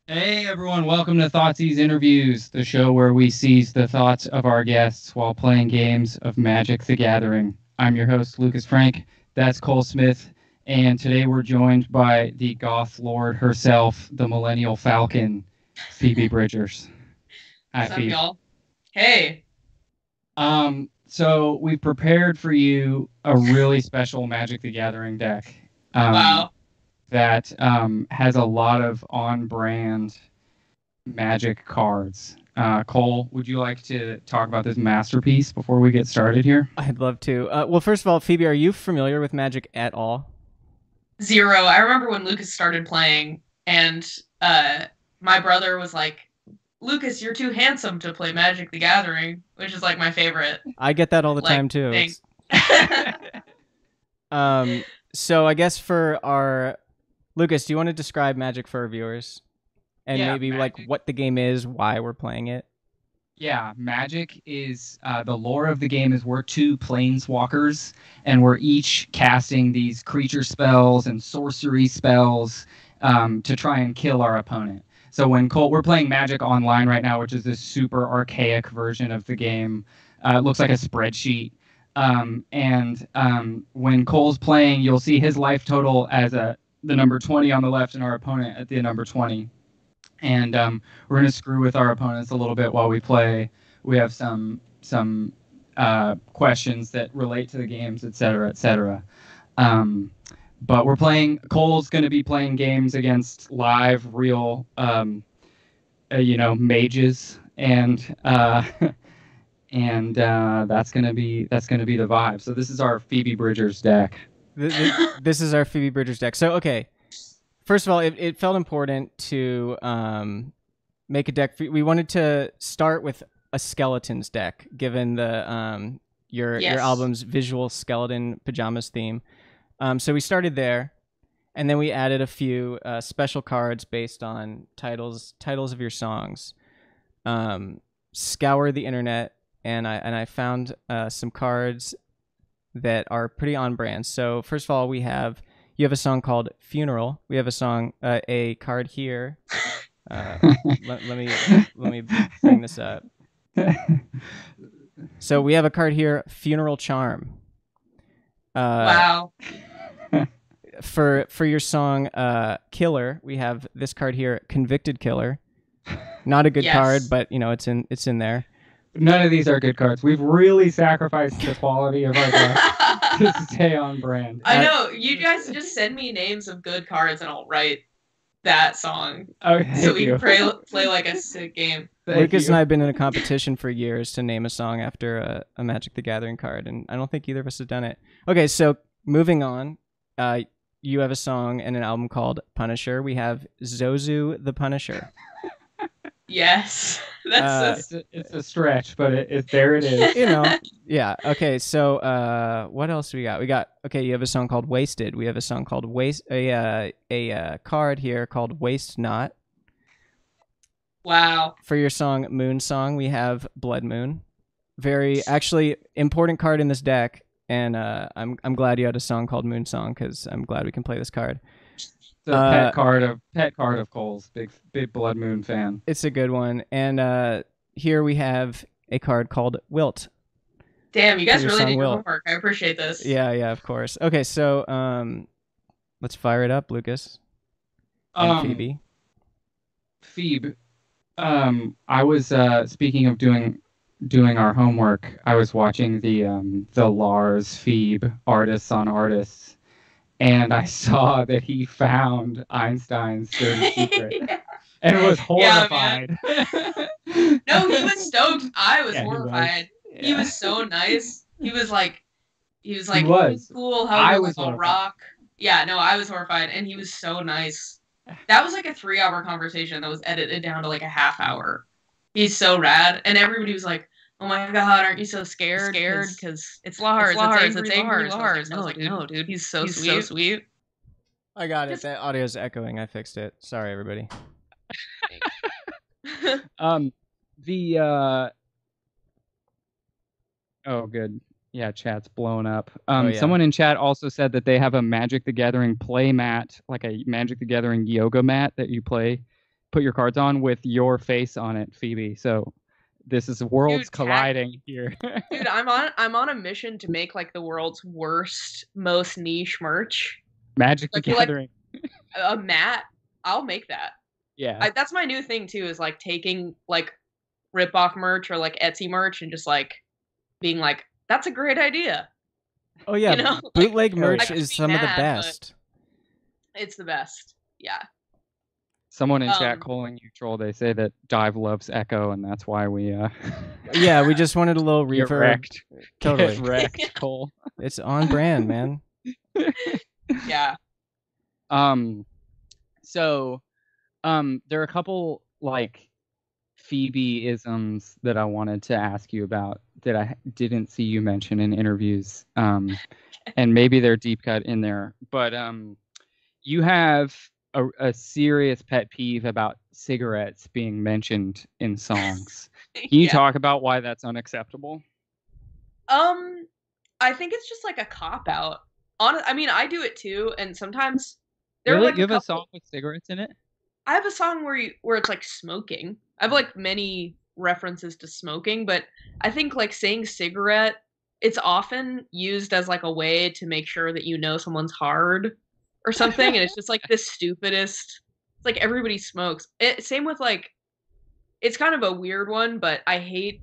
Hey everyone, welcome to Thoughtseize Interviews, the show where we seize the thoughts of our guests while playing games of Magic the Gathering. I'm your host, Lucas Frank. That's Cole Smith. And today we're joined by the Goth Lord herself, the Millennial Falcon, Phoebe Bridgers. Hi, What's up, Phoebe. y'all? Hey. So we've prepared for you a really special Magic the Gathering deck. Wow. That has a lot of on-brand Magic cards. Cole, would you like to talk about this masterpiece before we get started here? I'd love to. Well, first of all, Phoebe, are you familiar with Magic at all? Zero. I remember when Lucas started playing, and my brother was like, Lucas, you're too handsome to play Magic the Gathering, which is like my favorite. I get that all the Like, time too. thing. So I guess for our Lucas, do you want to describe Magic for our viewers, and Yeah, maybe like Magic. what the game is, why we're playing it? Yeah, Magic is the lore of the game is we're two planeswalkers, and we're each casting these creature spells and sorcery spells to try and kill our opponent. So when Cole, we're playing Magic Online right now, which is this super archaic version of the game. It looks like a spreadsheet. When Cole's playing, you'll see his life total as the number 20 on the left, and our opponent at the number 20. And we're gonna screw with our opponents a little bit while we play. We have some questions that relate to the games, et cetera, et cetera. But we're playing. Cole's gonna be playing games against live, real, mages, and that's gonna be the vibe. So this is our Phoebe Bridgers deck. This is our Phoebe Bridgers deck. So okay, first of all, it felt important to make a deck. We wanted to start with a skeletons deck, given the your Yes. album's visual skeleton pajamas theme. So we started there, and then we added a few special cards based on titles of your songs. Scour the internet, and I found some cards that are pretty on brand. So first of all, you have a song called Funeral. We have a card here. Let me bring this up. So we have a card here, Funeral Charm. Wow. For your song Killer, we have this card here, Convicted Killer. Not a good Yes. card, but it's in there. None of these are good cards. We've really sacrificed the quality of our deck to stay on brand. I know. You guys just send me names of good cards, and I'll write that song Okay, so we can play like a sick game. Lucas and I have been in a competition for years to name a song after a Magic the Gathering card, and I don't think either of us have done it. Okay, so moving on, you have a song and an album called Punisher. We have Zozu the Punisher. Yes. That's it's a stretch, but there it is. Yeah. Okay, so what else do we got? You have a song called Wasted. We have a song called a card here called Waste Not. wow. For your song Moon Song, we have Blood Moon. Very actually important card in this deck, and I'm glad you had a song called Moon Song because I'm glad we can play this card. It's a pet card of Cole's. Big Blood Moon fan. It's a good one. And here we have a card called Wilt. Damn, you guys Your really song did your Will. homework. I appreciate this. Yeah, of course. Okay, so let's fire it up, Lucas and Phoebe. Phoebe, I was speaking of doing our homework. I was watching the Lars Phoebe Artists on Artists, and I saw that he found Einstein's dirty secret Yeah. and was Yeah, horrified. No, he was stoked. I was Yeah, he was. horrified. He Yeah. was so nice. He was like, He was. cool. How I you was like a horrified. rock. Yeah, no, I was horrified, and he was so nice. That was like a 3-hour conversation that was edited down to like a half hour. He's so rad, and everybody was like, "Oh my god, aren't you so scared? Because it's Lars. It's angry Lars." I was like, "No, dude, he's so sweet." I got it. That audio's echoing. I fixed it. Sorry, everybody. Oh, good. Yeah, chat's blown up. Oh, yeah. Someone in chat also said that they have a Magic the Gathering play mat, like a Magic the Gathering yoga mat that you put put your cards on with your face on it, Phoebe. So this is worlds Dude, colliding here. Dude, I'm on a mission to make like the world's worst, most niche merch. Magic the Like, like Gathering. a mat. I'll make that. Yeah. That's my new thing too. Is like taking like rip-off merch or like Etsy merch and just like being like, that's a great idea. Oh yeah, You know? bootleg Like, merch I is could be some of the mad, best. It's the best. Yeah. Someone in chat calling you troll. They say that Dive loves Echo, and that's why we. Yeah, we just wanted a little Get reverb. wrecked. Totally Get wrecked, Cole. It's on brand, man. Yeah. So, there are a couple like Phoebe-isms that I wanted to ask you about that I didn't see you mention in interviews. And maybe they're deep cut in there, but you have a serious pet peeve about cigarettes being mentioned in songs. Can you talk about why that's unacceptable? I think it's just like a cop out. I mean, I do it too, and sometimes Really? You have a song with cigarettes in it? I have a song where it's like smoking. I have like many references to smoking, but I think like saying cigarette, it's often used as like a way to make sure that you know someone's hard or something, and it's just like the stupidest. It's like everybody smokes. Same with like, it's kind of a weird one, but I hate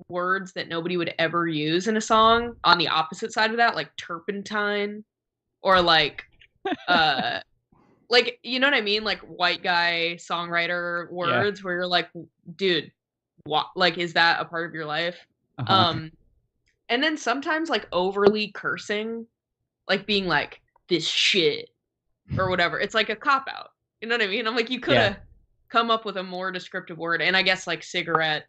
words that nobody would ever use in a song. On the opposite side of that, like turpentine, or like, like, you know what I mean? Like white guy songwriter words where you're like, dude, what? Like, is that a part of your life? And then sometimes like overly cursing, like being like this shit or whatever. It's like a cop out. You know what I mean? I'm like, you could have come up with a more descriptive word. And I guess like cigarette,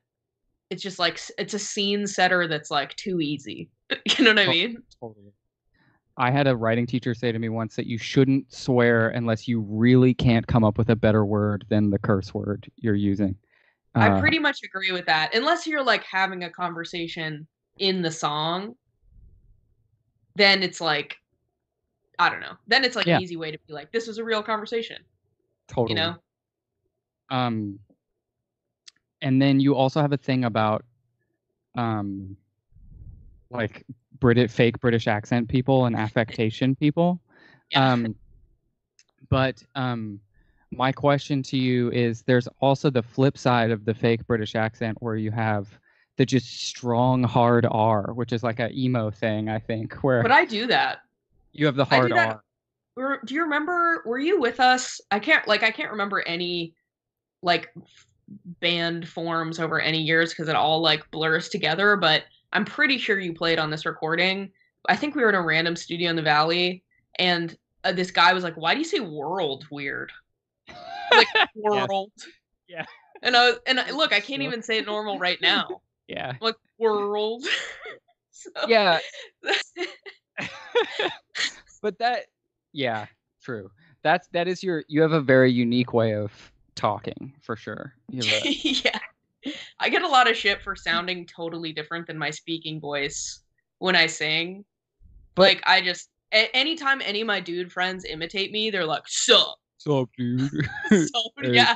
it's just like, it's a scene setter that's like too easy. You know what I mean? Totally. I had a writing teacher say to me once that you shouldn't swear unless you really can't come up with a better word than the curse word you're using. I pretty much agree with that. Unless you're like having a conversation in the song, then it's like, I don't know. Then it's like an easy way to be like, this is a real conversation. Totally. You know? And then you also have a thing about like fake British accent people and affectation people. But my question to you is, there's also the flip side of the fake British accent where you have the just strong hard R, which is like a emo thing, I think. But I do that. You have the hard R. Do you remember? Were you with us? I can't remember any like band forms over any years because it all like blurs together. But I'm pretty sure you played on this recording. I think we were in a random studio in the Valley, and this guy was like, "Why do you say world weird?" Like world. Yeah. And look, I can't even say it normal right now. Yeah. Like world. Yeah. But true. That is you have a very unique way of talking, for sure. Yeah. I get a lot of shit for sounding totally different than my speaking voice when I sing. But like, I just, anytime any of my dude friends imitate me, they're like, sup, dude. Yeah.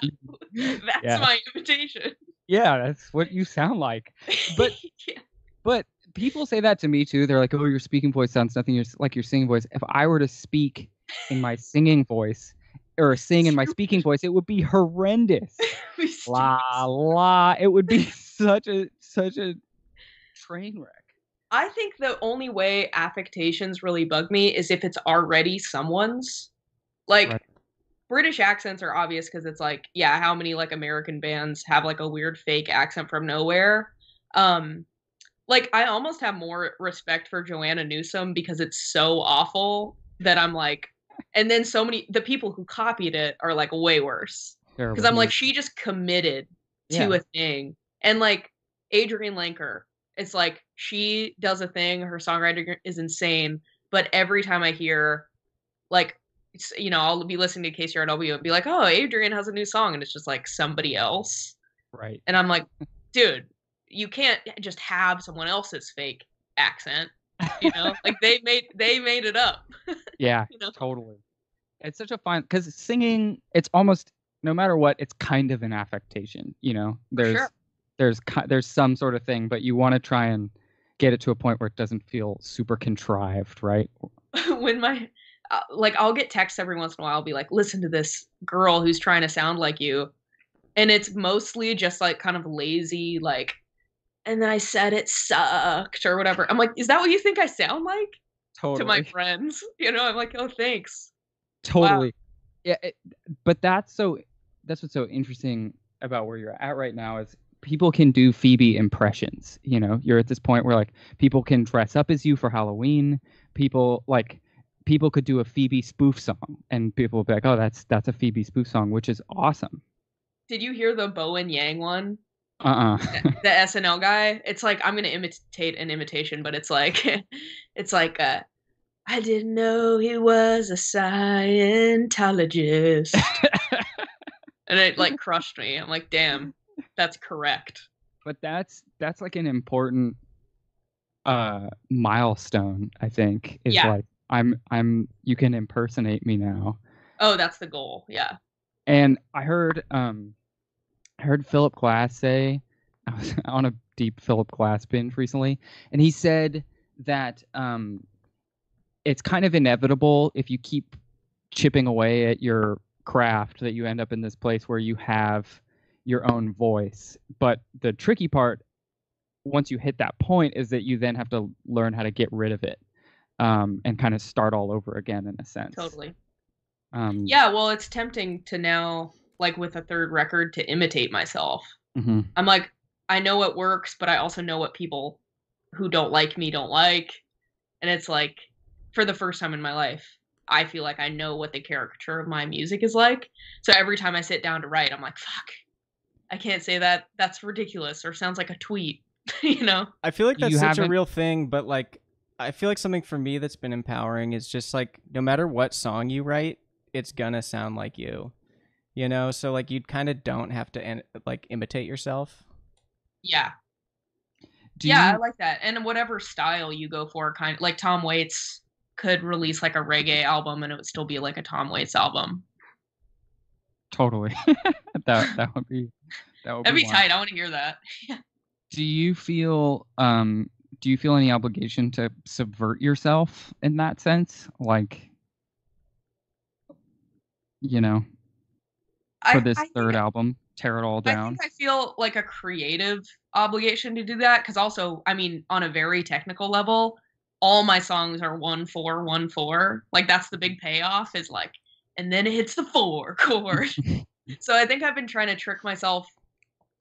That's my imitation. Yeah, that's what you sound like. But but people say that to me too. They're like, "Oh, your speaking voice sounds nothing like your singing voice." If I were to speak in my singing voice or sing in my speaking voice, it would be horrendous. It would be such a train wreck. I think the only way affectations really bug me is if it's already someone's. Like, right. British accents are obvious because it's like, yeah, how many like American bands have like a weird fake accent from nowhere? Like, I almost have more respect for Joanna Newsom because it's so awful that I'm like, and then the people who copied it are like way worse. Because I'm like, she just committed to a thing. And like Adrienne Lenker, it's like she does a thing, her songwriting is insane, but every time I hear like, you know, I'll be listening to KCRW and be like, oh, Adrienne has a new song, and it's just like somebody else. Right. And I'm like, dude, you can't just have someone else's fake accent. You know, like they made it up. Yeah, you know? Totally. It's such a fun, because singing, it's almost no matter what, it's kind of an affectation. You know, For there's some sort of thing, but you want to try and get it to a point where it doesn't feel super contrived, right? sure. When my like I'll get texts every once in a while, I'll be like, listen to this girl who's trying to sound like you. And it's mostly just like kind of lazy, like, and then I said it sucked or whatever. I'm like, is that what you think I sound like? Totally. To my friends? You know, I'm like, oh, thanks. Totally. Wow. Yeah, but that's what's so interesting about where you're at right now is people can do Phoebe impressions. You know, you're at this point where like people can dress up as you for Halloween. People could do a Phoebe spoof song, and people will be like, oh, that's a Phoebe spoof song, which is awesome. Did you hear the Bowen Yang one? The SNL guy. It's like, I'm gonna imitate an imitation, but it's like I didn't know he was a Scientologist. And it like crushed me. I'm like, damn, that's correct. But that's like an important milestone, I think. Is like I'm you can impersonate me now. Oh, that's the goal. Yeah. And I heard Philip Glass say, I was on a deep Philip Glass binge recently, and he said that it's kind of inevitable if you keep chipping away at your craft that you end up in this place where you have your own voice. But the tricky part, once you hit that point, is that you then have to learn how to get rid of it and kind of start all over again in a sense. Totally. Yeah, well, it's tempting to now, like with a third record, to imitate myself. Mm-hmm. I'm like, I know what works, but I also know what people who don't like me don't like. And it's like, for the first time in my life, I feel like I know what the caricature of my music is like. So every time I sit down to write, I'm like, fuck, I can't say that. That's ridiculous or sounds like a tweet, you know? I feel like that's such a real thing, but like, I feel like something for me that's been empowering is just like, no matter what song you write, it's gonna sound like you, you know? So like, you kind of don't have to like imitate yourself. Yeah. I like that. And whatever style you go for, kind of like Tom Waits could release like a reggae album and it would still be like a Tom Waits album. Totally. that would be that'd be tight. I want to hear that. Do you feel any obligation to subvert yourself in that sense? Like, you know, for this third album, tear it all down? I think I feel like a creative obligation to do that because also, I mean, on a very technical level, all my songs are 1/4, 1/4. Like that's the big payoff is like, and then it hits the 4 chord. So I think I've been trying to trick myself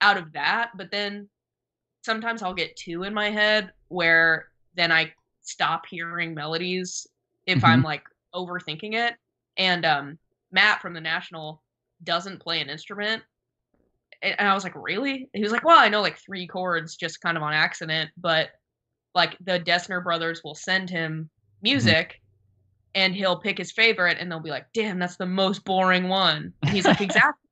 out of that, but then sometimes I'll get 2 in my head where then I stop hearing melodies if I'm like overthinking it. And Matt from the National doesn't play an instrument. And I was like, really? He was like, well, I know like 3 chords just kind of on accident, but like the Dessner brothers will send him music and he'll pick his favorite and they'll be like, damn, that's the most boring one. And he's like, exactly.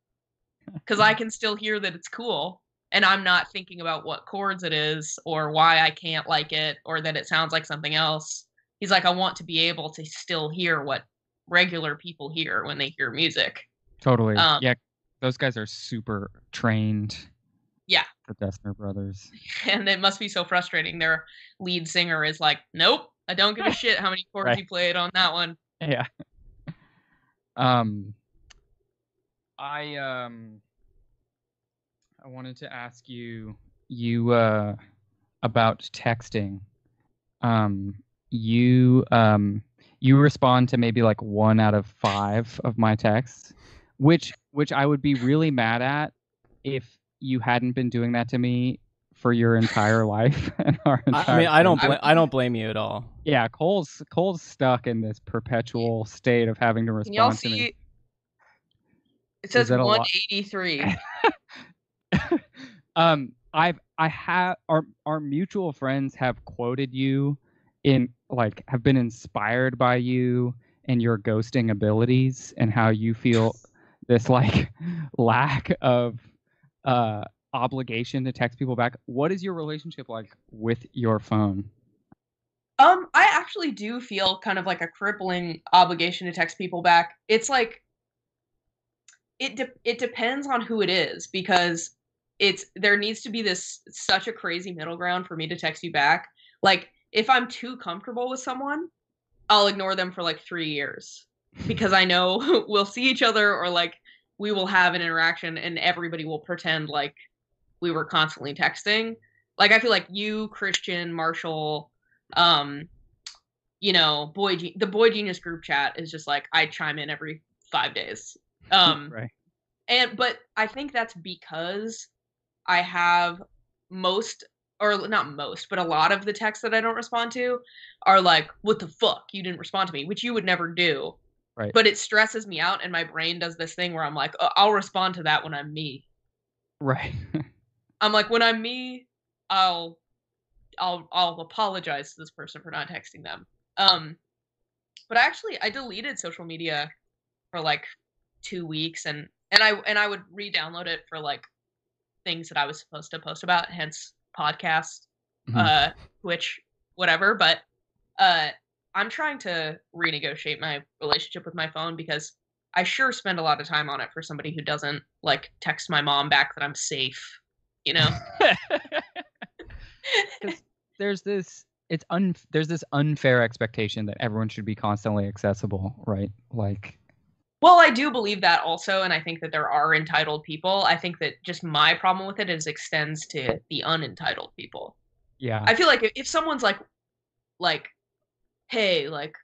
Because I can still hear that it's cool. And I'm not thinking about what chords it is or why I can't like it or that it sounds like something else. He's like, I want to be able to still hear what regular people hear when they hear music. Totally. Yeah. Those guys are super trained. Yeah. The Dessner brothers. And it must be so frustrating. Their lead singer is like, nope, I don't give a shit how many chords you played on that one. Yeah. I wanted to ask you about texting. You respond to maybe like 1 out of 5 of my texts, which I would be really mad at if you hadn't been doing that to me for your entire life. I mean, I don't blame you at all. Yeah, Cole's stuck in this perpetual state of having to respond to me. It says 183. Our mutual friends have quoted you in like have been inspired by you and your ghosting abilities and how you feel this like lack of obligation to text people back. What is your relationship like with your phone? I actually do feel kind of like a crippling obligation to text people back. It's like it depends on who it is, because there needs to be such a crazy middle ground for me to text you back. Like, if I'm too comfortable with someone, I'll ignore them for like 3 years, because I know we'll see each other, or like we will have an interaction and everybody will pretend like we were constantly texting. Like, I feel like you, Christian, Marshall, you know, the Boy Genius group chat is just like, I chime in every 5 days. Right. But I think that's because I have not most, but a lot of the texts that I don't respond to are like, what the fuck? You didn't respond to me, which you would never do. Right. But it stresses me out, and my brain does this thing where I'm like, oh, I'll respond to that when I'm me. Right. I'm like, when I'm me, I'll apologize to this person for not texting them. But I deleted social media for like 2 weeks, and I would re-download it for like things that I was supposed to post about, hence podcast, Twitch, whatever. But I'm trying to renegotiate my relationship with my phone, because I sure spend a lot of time on it for somebody who doesn't like text my mom back that I'm safe, you know. There's this unfair expectation that everyone should be constantly accessible, right? Like, well, I do believe that also, and I think that there are entitled people. I think that just my problem with it is extends to the unentitled people. Yeah. I feel like if someone's like, hey, like,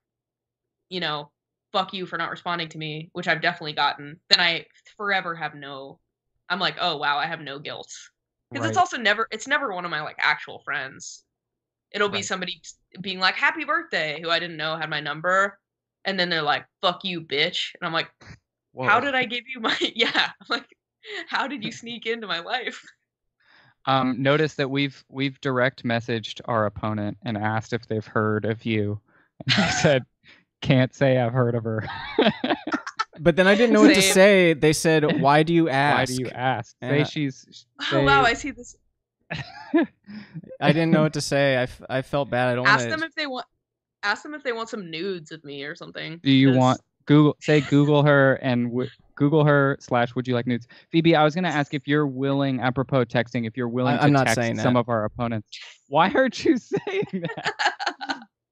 you know, fuck you for not responding to me, which I've definitely gotten, then I forever have I'm like, oh wow, I have no guilt. Because Right. it's also never one of my like actual friends. It'll be Right. somebody being like, happy birthday, who I didn't know had my number. And then they're like, fuck you, bitch. And I'm like, Whoa. how did I give you my, yeah. I'm like, how did you sneak into my life? Notice that we've direct messaged our opponent and asked if they've heard of you. And they said, can't say I've heard of her. But then I didn't know what to Same. say. They said, why do you ask? Why do you ask? Yeah. Say Oh wow, I see this. I didn't know what to say. I felt bad. I don't Ask want them if they want some nudes of me or something. Do you want Google her and Google her / would you like nudes? Phoebe, I was going to ask if you're willing, apropos texting, if you're willing I'm to not text saying some that. of our opponents. Why aren't you saying that?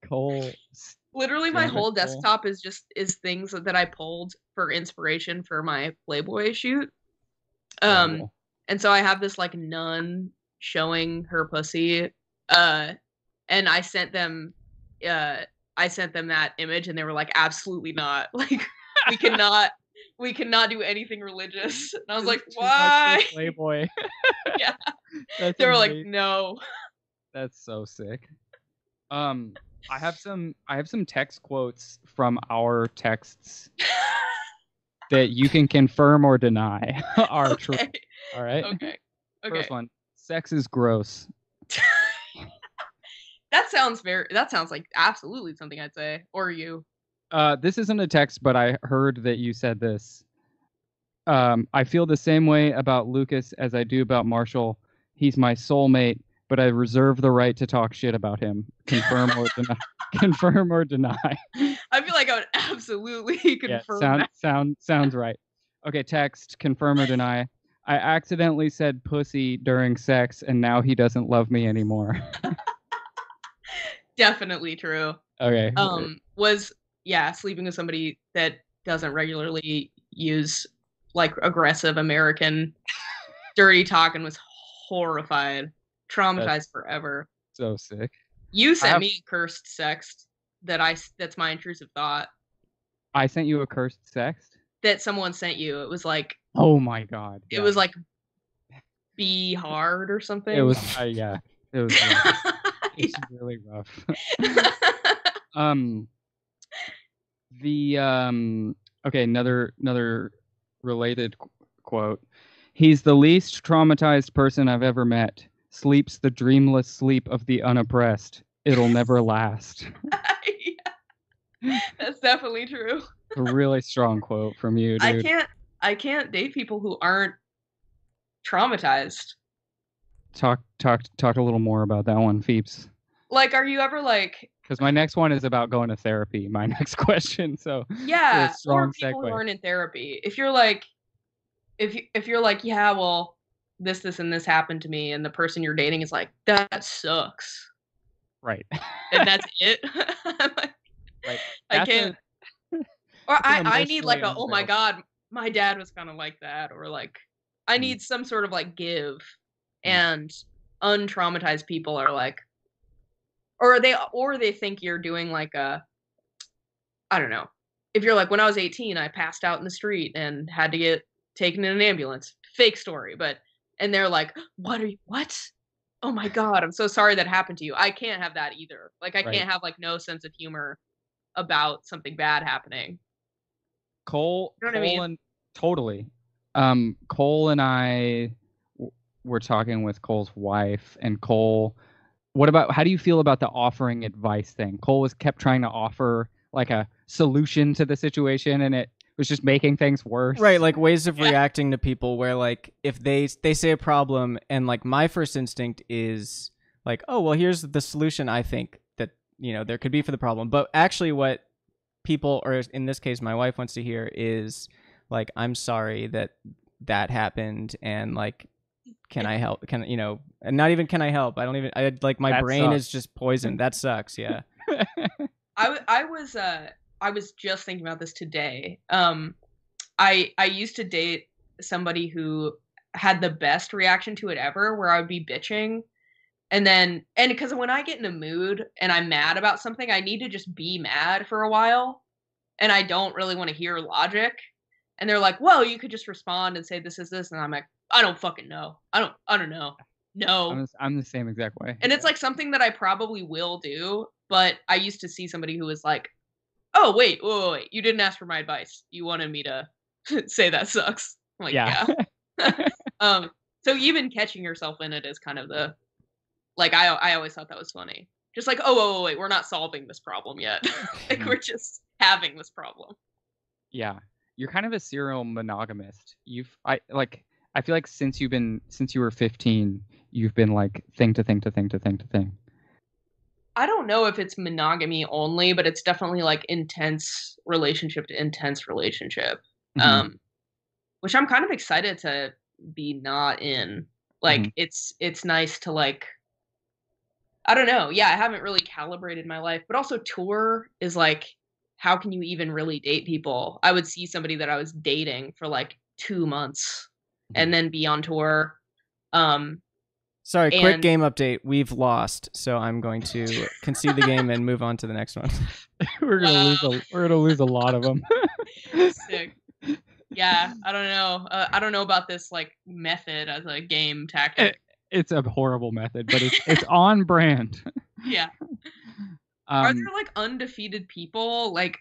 Cole. Literally, my Damn it, whole Cole. desktop is things that I pulled for inspiration for my Playboy shoot. Terrible. And so I have this like nun showing her pussy, and I sent them that image, and they were like, absolutely not. Like, we cannot do anything religious. And I was like, Too much for why? Playboy. Yeah. That's They were like, amazing. no. That's so sick. I have some text quotes from our texts that you can confirm or deny are true. Okay. All right. Okay. First one. Sex is gross. That sounds like absolutely something I'd say. Or you. This isn't a text, but I heard that you said this. I feel the same way about LUKAS as I do about Marshall. He's my soulmate, but I reserve the right to talk shit about him. Confirm or deny. Confirm or deny. I feel like I would absolutely confirm that. Sounds right. Okay, text. Confirm or deny. I accidentally said pussy during sex, and now he doesn't love me anymore. Definitely true. Okay. Sleeping with somebody that doesn't regularly use like aggressive American dirty talk, and was horrified, traumatized forever. So sick. You sent me a cursed sext that's my intrusive thought. I sent you a cursed sext? That someone sent you. It was like, oh my god. It was like, be hard or something. It was yeah. It was rough. It's really rough. Okay, another related quote. He's the least traumatized person I've ever met. Sleeps the dreamless sleep of the unoppressed. It'll never last. Yeah. That's definitely true. A really strong quote from you, dude. I can't date people who aren't traumatized. Talk a little more about that one, Phoebes. Like, are you ever like? Because my next one is about going to therapy. My next question, so yeah, strong or people segue. who aren't in therapy. If you're like, if you're like, yeah, well, this and this happened to me, and the person you're dating is like, that sucks, Right. and that's it. I'm like, Right. I can't. Or I need like a, oh my unbearable. god, my dad was kind of like that, or like I need some sort of like give, and untraumatized people are like, or they think you're doing like a, I don't know. If you're like, when I was 18, I passed out in the street and had to get taken in an ambulance. Fake story, but and they're like, what? Oh my god, I'm so sorry that happened to you. I can't have that either. Like I can't have like no sense of humor about something bad happening. Cole, You know what I mean? and totally. Cole and I were talking with Cole's wife, and Cole, how do you feel about the offering advice thing? Cole kept trying to offer like a solution to the situation, and it was just making things worse. Right, like ways of reacting to people where like if they say a problem and like my first instinct is like, oh, well, here's the solution I think that, there could be for the problem. But actually what people, or in this case my wife, wants to hear is like, I'm sorry that happened, and like, can I help? And not even can I help? I like my brain is just poisoned. That sucks. Yeah. I was just thinking about this today. I used to date somebody who had the best reaction to it ever, where I would be bitching, and because when I get in a mood and I'm mad about something, I need to just be mad for a while, and I don't really want to hear logic. And they're like, well, you could just respond and say this is this, and I'm like, I don't fucking know. I don't know. No. I'm the same exact way. And it's like something that I probably will do, but I used to see somebody who was like, oh, wait, you didn't ask for my advice. You wanted me to say that sucks. I'm like, yeah. So even catching yourself in it is kind of the, like, I always thought that was funny. Just like, oh, wait, we're not solving this problem yet. Like, we're just having this problem. Yeah. You're kind of a serial monogamist. I feel like since you were 15, you've been like thing to thing to thing to thing to thing. I don't know if it's monogamy only, but it's definitely like intense relationship to intense relationship. Which I'm kind of excited to be not in. Like it's nice to like, I don't know. Yeah, I haven't really calibrated my life, but also tour is like, how can you even really date people? I would see somebody that I was dating for like 2 months and then be on tour. Sorry, quick game update. We've lost, so I'm going to concede the game and move on to the next one. We're gonna lose a lot of them. Sick. Yeah, I don't know. I don't know about this like method as a game tactic. It's a horrible method, but it's on brand. Yeah. Are there like undefeated people? Like,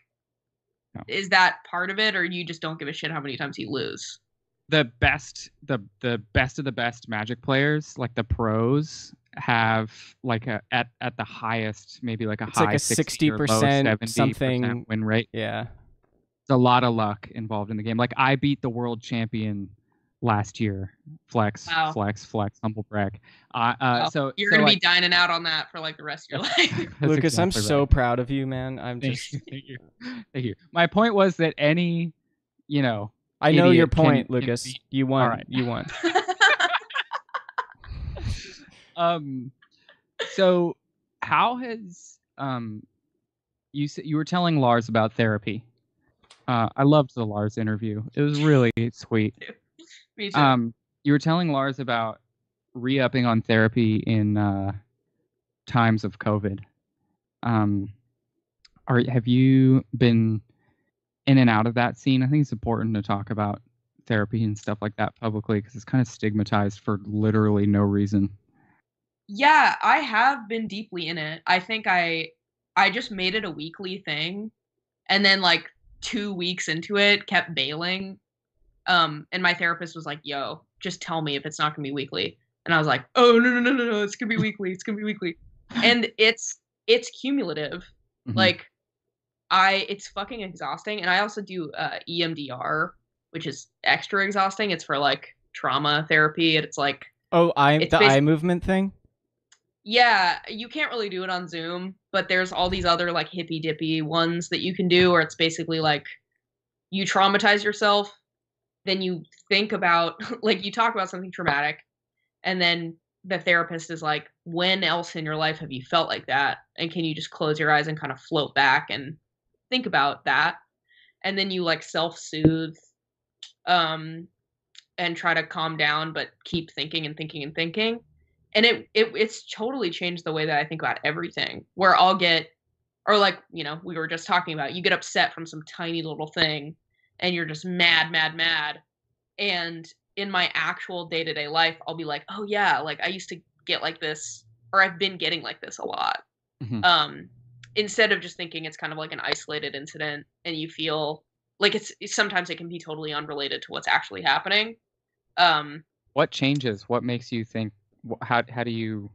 no. Is that part of it, or you just don't give a shit how many times you lose? The best of the best Magic players, like the pros, have like at the highest, maybe like it's high like a 60% something win rate. Yeah, it's a lot of luck involved in the game. Like I beat the world champion last year. Flex, humble brag. So you're gonna be dining out on that for like the rest of your life. Lucas, exactly I'm so proud of you, man. I'm just thank you. My point was that any, I know your point, Lucas. You won. Right. You won. So how has you were telling Lars about therapy? I loved the Lars interview. It was really sweet. Me too. You were telling Lars about re-upping on therapy in times of COVID. Have you been in and out of that scene? I think it's important to talk about therapy and stuff like that publicly because it's kind of stigmatized for literally no reason. Yeah, I have been deeply in it. I think I just made it a weekly thing, and then like 2 weeks into it, kept bailing. And my therapist was like, "Yo, just tell me if it's not gonna be weekly." And I was like, "Oh no, it's gonna be weekly. It's gonna be weekly." And it's cumulative. Like it's fucking exhausting. And I also do EMDR, which is extra exhausting. It's for like trauma therapy, and it's like eye movement thing. Yeah, you can't really do it on Zoom, but there's all these other like hippy dippy ones that you can do, where it's basically like you traumatize yourself, then you think about, like, you talk about something traumatic, and then the therapist is like, when else in your life have you felt like that? And can you just close your eyes and kind of float back and think about that? And then you like self-soothe, and try to calm down, but keep thinking and thinking and thinking. And it's totally changed the way that I think about everything, where I'll get, or like, we were just talking about, you get upset from some tiny little thing and you're just mad, mad, mad. And in my actual day-to-day life, I'll be like, oh yeah, like I used to get like this, or I've been getting like this a lot. Instead of just thinking it's kind of like an isolated incident and you feel like sometimes it can be totally unrelated to what's actually happening. What changes? What makes you think? How do you,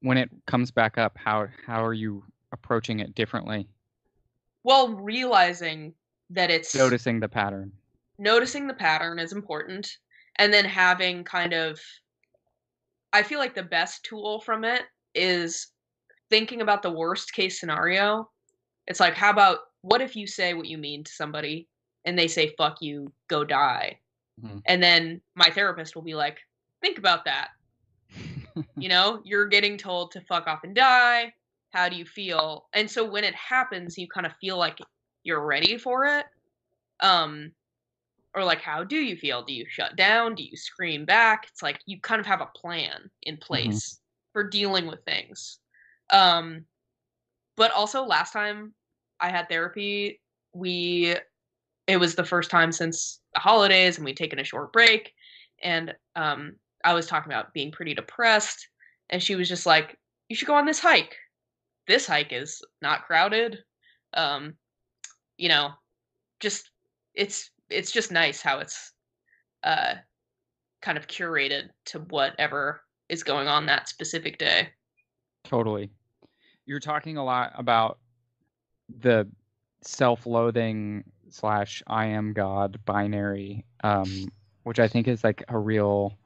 when it comes back up? How are you approaching it differently? Well, realizing that it's noticing the pattern. Noticing the pattern is important, and then having kind of, I feel like the best tool from it is thinking about the worst case scenario. It's like, how about, what if you say what you mean to somebody and they say, fuck you, go die? And then my therapist will be like, think about that. You're getting told to fuck off and die. How do you feel? And so when it happens, you kind of feel like you're ready for it. Or like, how do you feel? Do you shut down? Do you scream back? It's like you kind of have a plan in place for dealing with things. But also last time I had therapy, it was the first time since the holidays, and we'd taken a short break, and I was talking about being pretty depressed, and she was just like, you should go on this hike. This hike is not crowded. Just it's just nice how it's kind of curated to whatever is going on that specific day. Totally. You're talking a lot about the self-loathing / I am God binary, which I think is like a real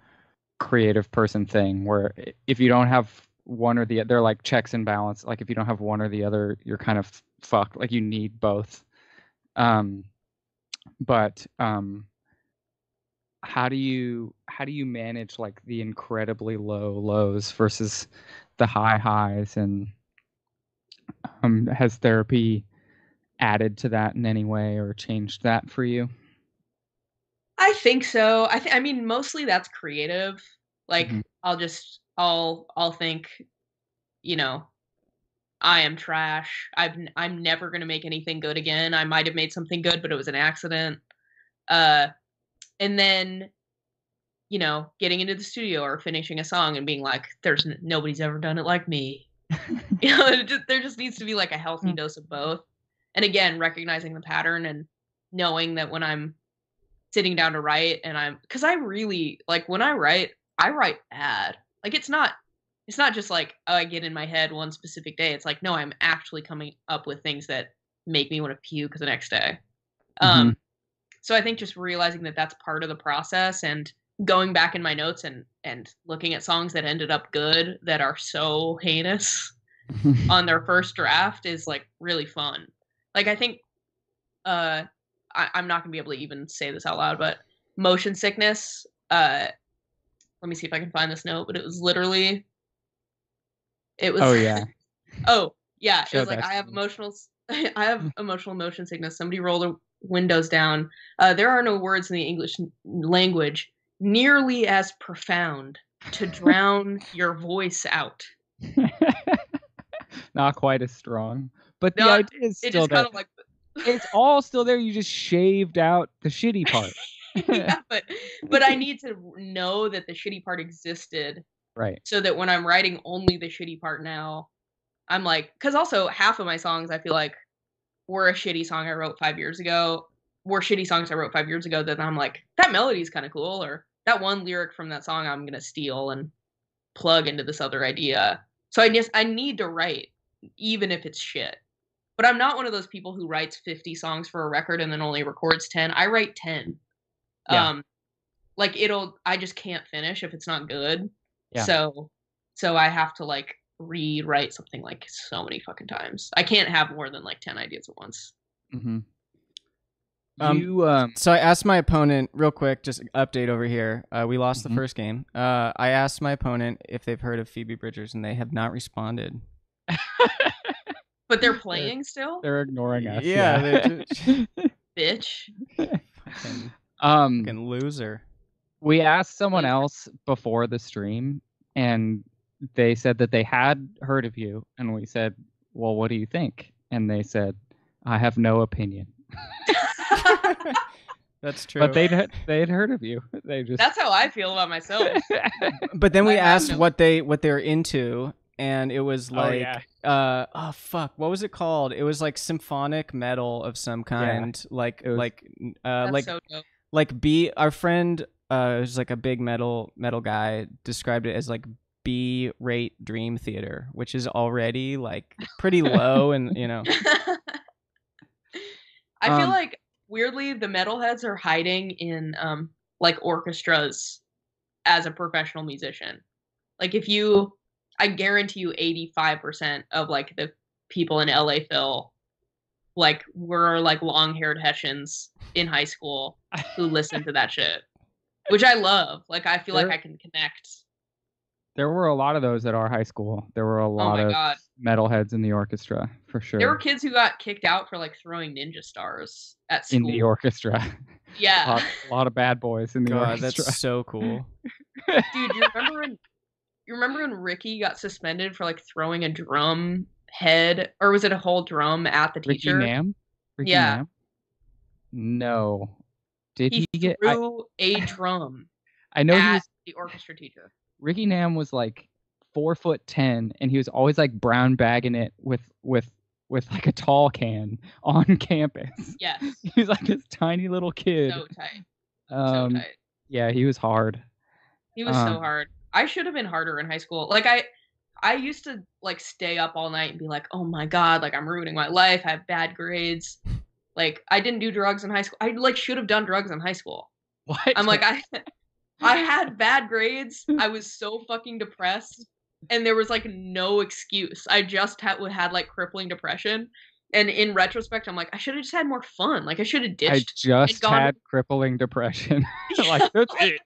creative person thing, where if you don't have one or the other, they're like checks and balance. Like if you don't have one or the other, you're kind of fucked. Like you need both. But how do you manage like the incredibly low lows versus the high highs? And has therapy added to that in any way or changed that for you? I think so. I mean, mostly that's creative. Like I'll think, I am trash. I'm never going to make anything good again. I might have made something good, but it was an accident. And then, getting into the studio or finishing a song and being like, nobody's ever done it like me. There just needs to be like a healthy dose of both. And again, recognizing the pattern and knowing that when I'm sitting down to write because I really, like, when I write bad. Like, it's not just like, oh, I get in my head one specific day. It's like, no, I'm actually coming up with things that make me want to puke the next day. So I think just realizing that that's part of the process, and going back in my notes and looking at songs that ended up good that are so heinous on their first draft is like really fun. Like, I think I'm not gonna be able to even say this out loud, but Motion Sickness, let me see if I can find this note, but it was literally, oh yeah oh yeah, it was like, I have emotional motion sickness. Somebody roll the windows down. There are no words in the English language nearly as profound to drown your voice out. Not quite as strong, but the idea is still there. Kind of like it's all still there. You just shaved out the shitty part. Yeah, but I need to know that the shitty part existed, right? So that when I'm writing only the shitty part now, I'm like, because also half of my songs I feel like were a shitty song I wrote 5 years ago. Were shitty songs I wrote 5 years ago that I'm like, that melody is kind of cool, or that one lyric from that song I'm gonna steal and plug into this other idea. So I need to write, even if it's shit. But I'm not one of those people who writes 50 songs for a record and then only records 10. I write 10. Yeah. Like I just can't finish if it's not good. Yeah. So I have to like rewrite something like so many fucking times. I can't have more than like 10 ideas at once. So I asked my opponent real quick, just update over here. We lost the first game. I asked my opponent if they've heard of Phoebe Bridgers, and they have not responded. But they're playing still? They're ignoring us. Yeah. They're Bitch. fucking loser. We asked someone else before the stream, and they said that they had heard of you, and we said, well, what do you think? And they said, I have no opinion. That's true. But they'd heard of you. That's how I feel about myself. But then we asked what they're into, and it was like, oh fuck, what was it called? It was like symphonic metal of some kind, like so dope. like our friend who's like a big metal guy described it as like B-rate dream theater, which is already like pretty low, and you know. I feel like weirdly the metalheads are hiding in like orchestras as a professional musician. Like I guarantee you 85% of like the people in LA Phil like were like long-haired Hessians in high school who listened to that shit, which I love. Like I feel like I can connect. There were a lot of those at our high school. There were a lot of metalheads in the orchestra, for sure. There were kids who got kicked out for like throwing ninja stars at school. In the orchestra. Yeah. a lot of bad boys in the orchestra. That's so cool. Dude, you remember when Ricky got suspended for like throwing a drum head, or was it a whole drum at the teacher? Ricky Nam? Yeah. Nam? No. Did he get threw a drum? I know he was the orchestra teacher. Ricky Nam was like 4'10", and he was always like brown bagging it with like a tall can on campus. Yes. He was like this tiny little kid. So tight. So tight. Yeah, he was hard. He was so hard. I should have been harder in high school. Like I used to like stay up all night and be like, oh my god, like I'm ruining my life. I have bad grades. Like I didn't do drugs in high school. I like should have done drugs in high school. What? I'm like I had bad grades. I was so fucking depressed, and there was like no excuse. I just had like crippling depression, and in retrospect, I'm like, I should have just had more fun. Like I should have ditched. I just had crippling depression. Like that's it.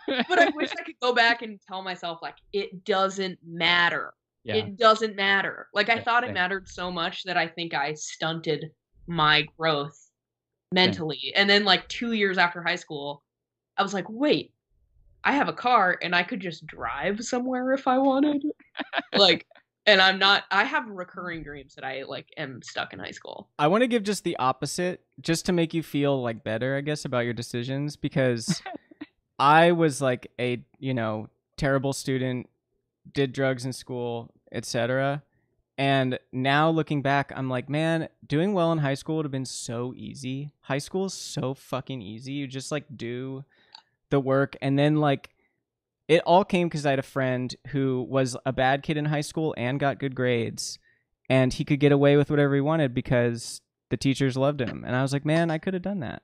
But I wish I could go back and tell myself like it doesn't matter. Yeah. It doesn't matter. Like I thought it mattered so much that I think I stunted my growth mentally. And then like 2 years after high school, I was like, wait. I have a car and I could just drive somewhere if I wanted. Like, and I have recurring dreams that I like am stuck in high school. I want to give just the opposite, just to make you feel like better, I guess, about your decisions, because I was like a, terrible student, did drugs in school, etc. And now looking back, I'm like, man, doing well in high school would have been so easy. High school is so fucking easy. You just like do the work, and then like it all came because I had a friend who was a bad kid in high school and got good grades, and he could get away with whatever he wanted because the teachers loved him. And I was like, man, I could have done that,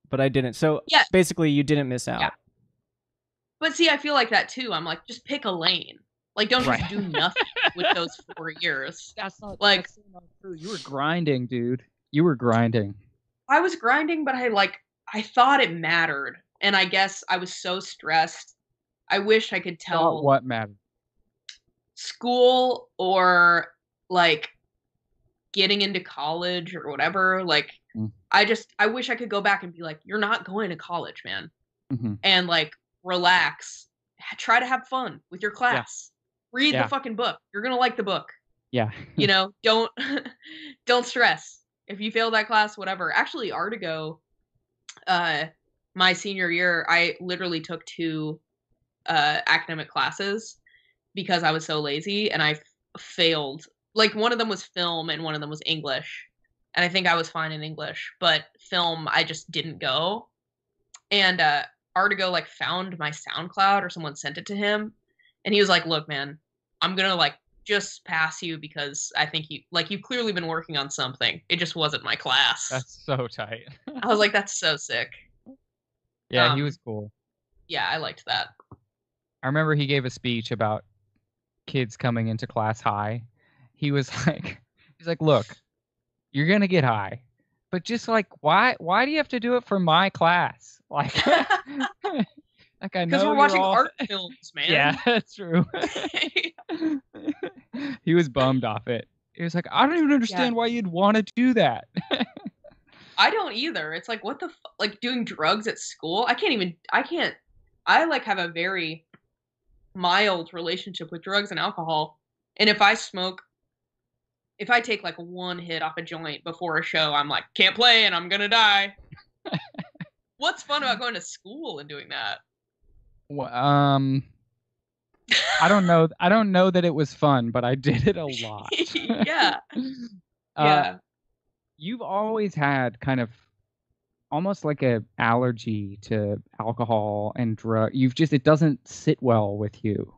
but I didn't. So basically you didn't miss out. Yeah. But see, I feel like that too. I'm like, just pick a lane. Like, don't just do nothing with those 4 years. That's not true. You were grinding, dude. You were grinding. I was grinding, but I thought it mattered. And I guess I was so stressed. I wish I could tell what mattered. School or like getting into college or whatever. Like I wish I could go back and be like, you're not going to college, man. Mm-hmm. And like relax. Try to have fun with your class. Yeah. Read the fucking book. You're gonna like the book. Yeah. Don't stress. If you fail that class, whatever. Actually, Artigo, my senior year, I literally took 2 academic classes because I was so lazy, and I failed. Like, one of them was film and one of them was English, and I think I was fine in English, but film I just didn't go. And Artigo like found my SoundCloud, or someone sent it to him, and he was like, look, man, I'm gonna like just pass you because I think you've clearly been working on something. It just wasn't my class. That's so tight. I was like, that's so sick. Yeah, he was cool. Yeah, I liked that. I remember he gave a speech about kids coming into class high. He's like, look, you're going to get high, but just like, why do you have to do it for my class? Like, like I know Because we're you're watching all... art films, man. Yeah, that's true. He was bummed off it. He was like, I don't even understand why you'd want to do that. I don't either. It's like, what the like doing drugs at school? I like have a very mild relationship with drugs and alcohol. And if I take like one hit off a joint before a show, I'm like, can't play and I'm gonna die. What's fun about going to school and doing that? Well, I don't know. I don't know that it was fun, but I did it a lot. Yeah. Yeah. You've always had kind of almost like a allergy to alcohol and drug. It doesn't sit well with you.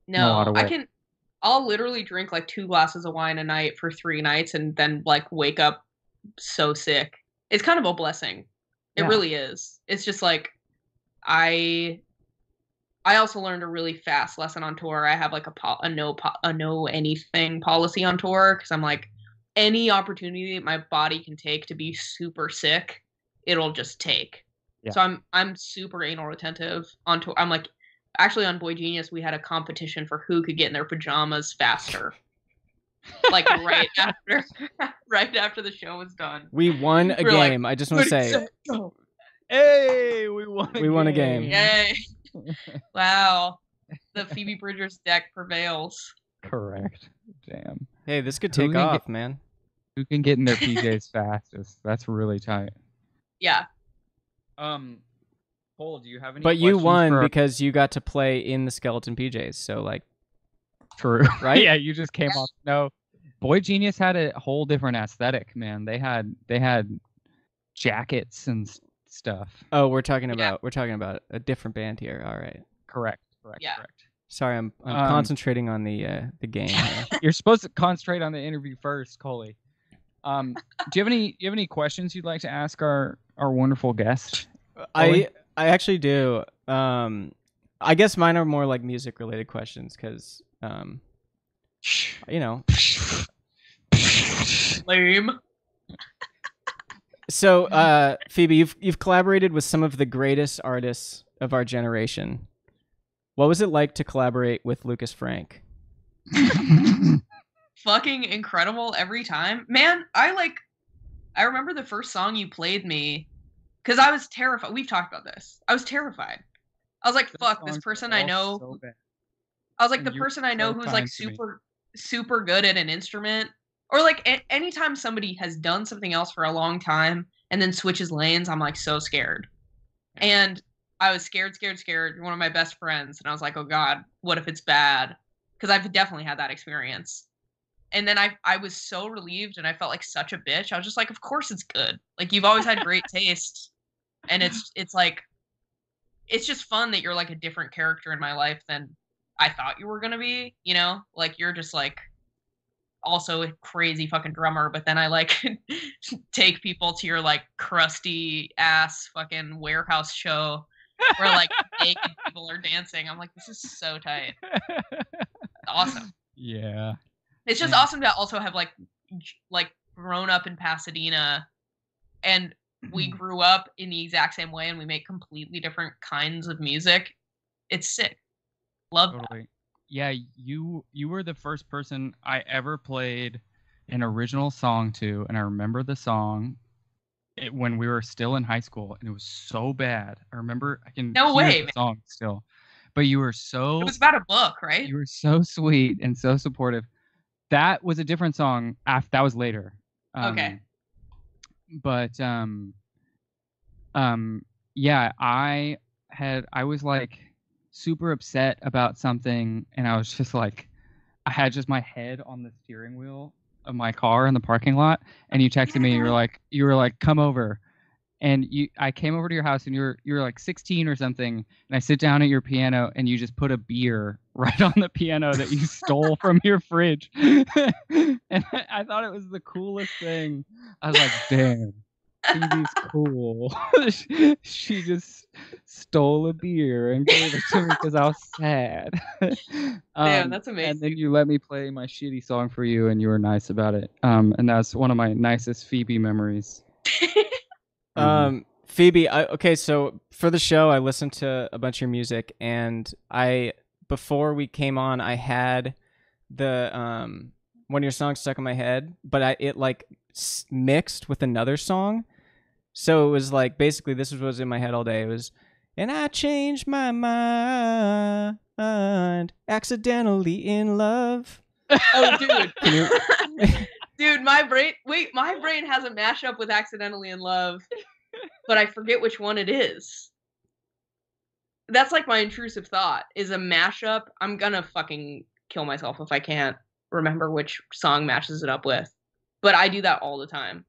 No, I'll literally drink like 2 glasses of wine a night for 3 nights and then like wake up so sick. It's kind of a blessing. It really is. It's just like, I also learned a really fast lesson on tour. I have like a no anything policy on tour, because I'm like, any opportunity my body can take to be super sick, it'll just take. Yeah. So I'm super anal retentive on tour. I'm like, actually on Boy Genius, we had a competition for who could get in their pajamas faster. Like right after the show was done. We won a game. Like, I just want to say. Hey, we won a game. Yay. Wow. The Phoebe Bridgers deck prevails. Correct. Damn. Hey, this could take off, man. Who can get in their PJs fastest? That's really tight. Yeah. Paul, do you have any But you won because you got to play in the skeleton PJs, so like... True. Right? Yeah, you just came off... No. Boy Genius had a whole different aesthetic, man. They had jackets and stuff. Oh, we're talking about a different band here. All right. Correct. Yeah. Sorry, I'm concentrating on the game here. You're supposed to concentrate on the interview first, Coley. Do you have any questions you'd like to ask our wonderful guest? I actually do. I guess mine are more like music related questions because you know. Lame. So, Phoebe, you've collaborated with some of the greatest artists of our generation. What was it like to collaborate with Lucas Frank? Fucking incredible every time. Man, I remember the first song you played me, because I was terrified. We've talked about this. I was terrified. I was like, fuck, this person I know. So I was like, the person I know who's like super good at an instrument. Or like anytime somebody has done something else for a long time and then switches lanes, I'm like so scared. And I was scared. You're one of my best friends. And I was like, oh God, what if it's bad? Because I've definitely had that experience. And then I was so relieved and I felt like such a bitch. I was just like, of course it's good. Like, you've always had great taste. And it's like, it's just fun that you're like a different character in my life than I thought you were going to be, you know? Like, you're just like also a crazy fucking drummer, but then I like take people to your like crusty ass fucking warehouse show where like naked people are dancing. I'm like, this is so tight. Awesome. Yeah. It's just awesome to also have like grown up in Pasadena, and we grew up in the exact same way and we make completely different kinds of music. It's sick. Love that. Yeah, you were the first person I ever played an original song to, and I remember the song when we were still in high school, and it was so bad. I remember I can hear the song still. But you were so... It was about a book, right? You were so sweet and so supportive. That was a different song. That was later. Okay. But yeah, I was like super upset about something, and I was just like, I had just my head on the steering wheel of my car in the parking lot, and you texted me. You were like, come over, and I came over to your house, and you were like 16 or something, and I sit down at your piano, and you just put a beer right on the piano that you stole from your fridge, and I thought it was the coolest thing. I was like, damn. Phoebe's cool. She just stole a beer and gave it to me because I was sad. Damn, that's amazing. And then you let me play my shitty song for you, and you were nice about it. And that's one of my nicest Phoebe memories. Phoebe, okay, so for the show, I listened to a bunch of your music, and before we came on, I had the one of your songs stuck in my head, but it like mixed with another song, so it was like basically this was in my head all day. It was, and I changed my mind, accidentally in love. Oh, dude. Dude, my brain has a mashup with Accidentally in Love, but I forget which one it is. That's like my intrusive thought, is a mashup. I'm gonna fucking kill myself if I can't remember which song matches it up with. But I do that all the time.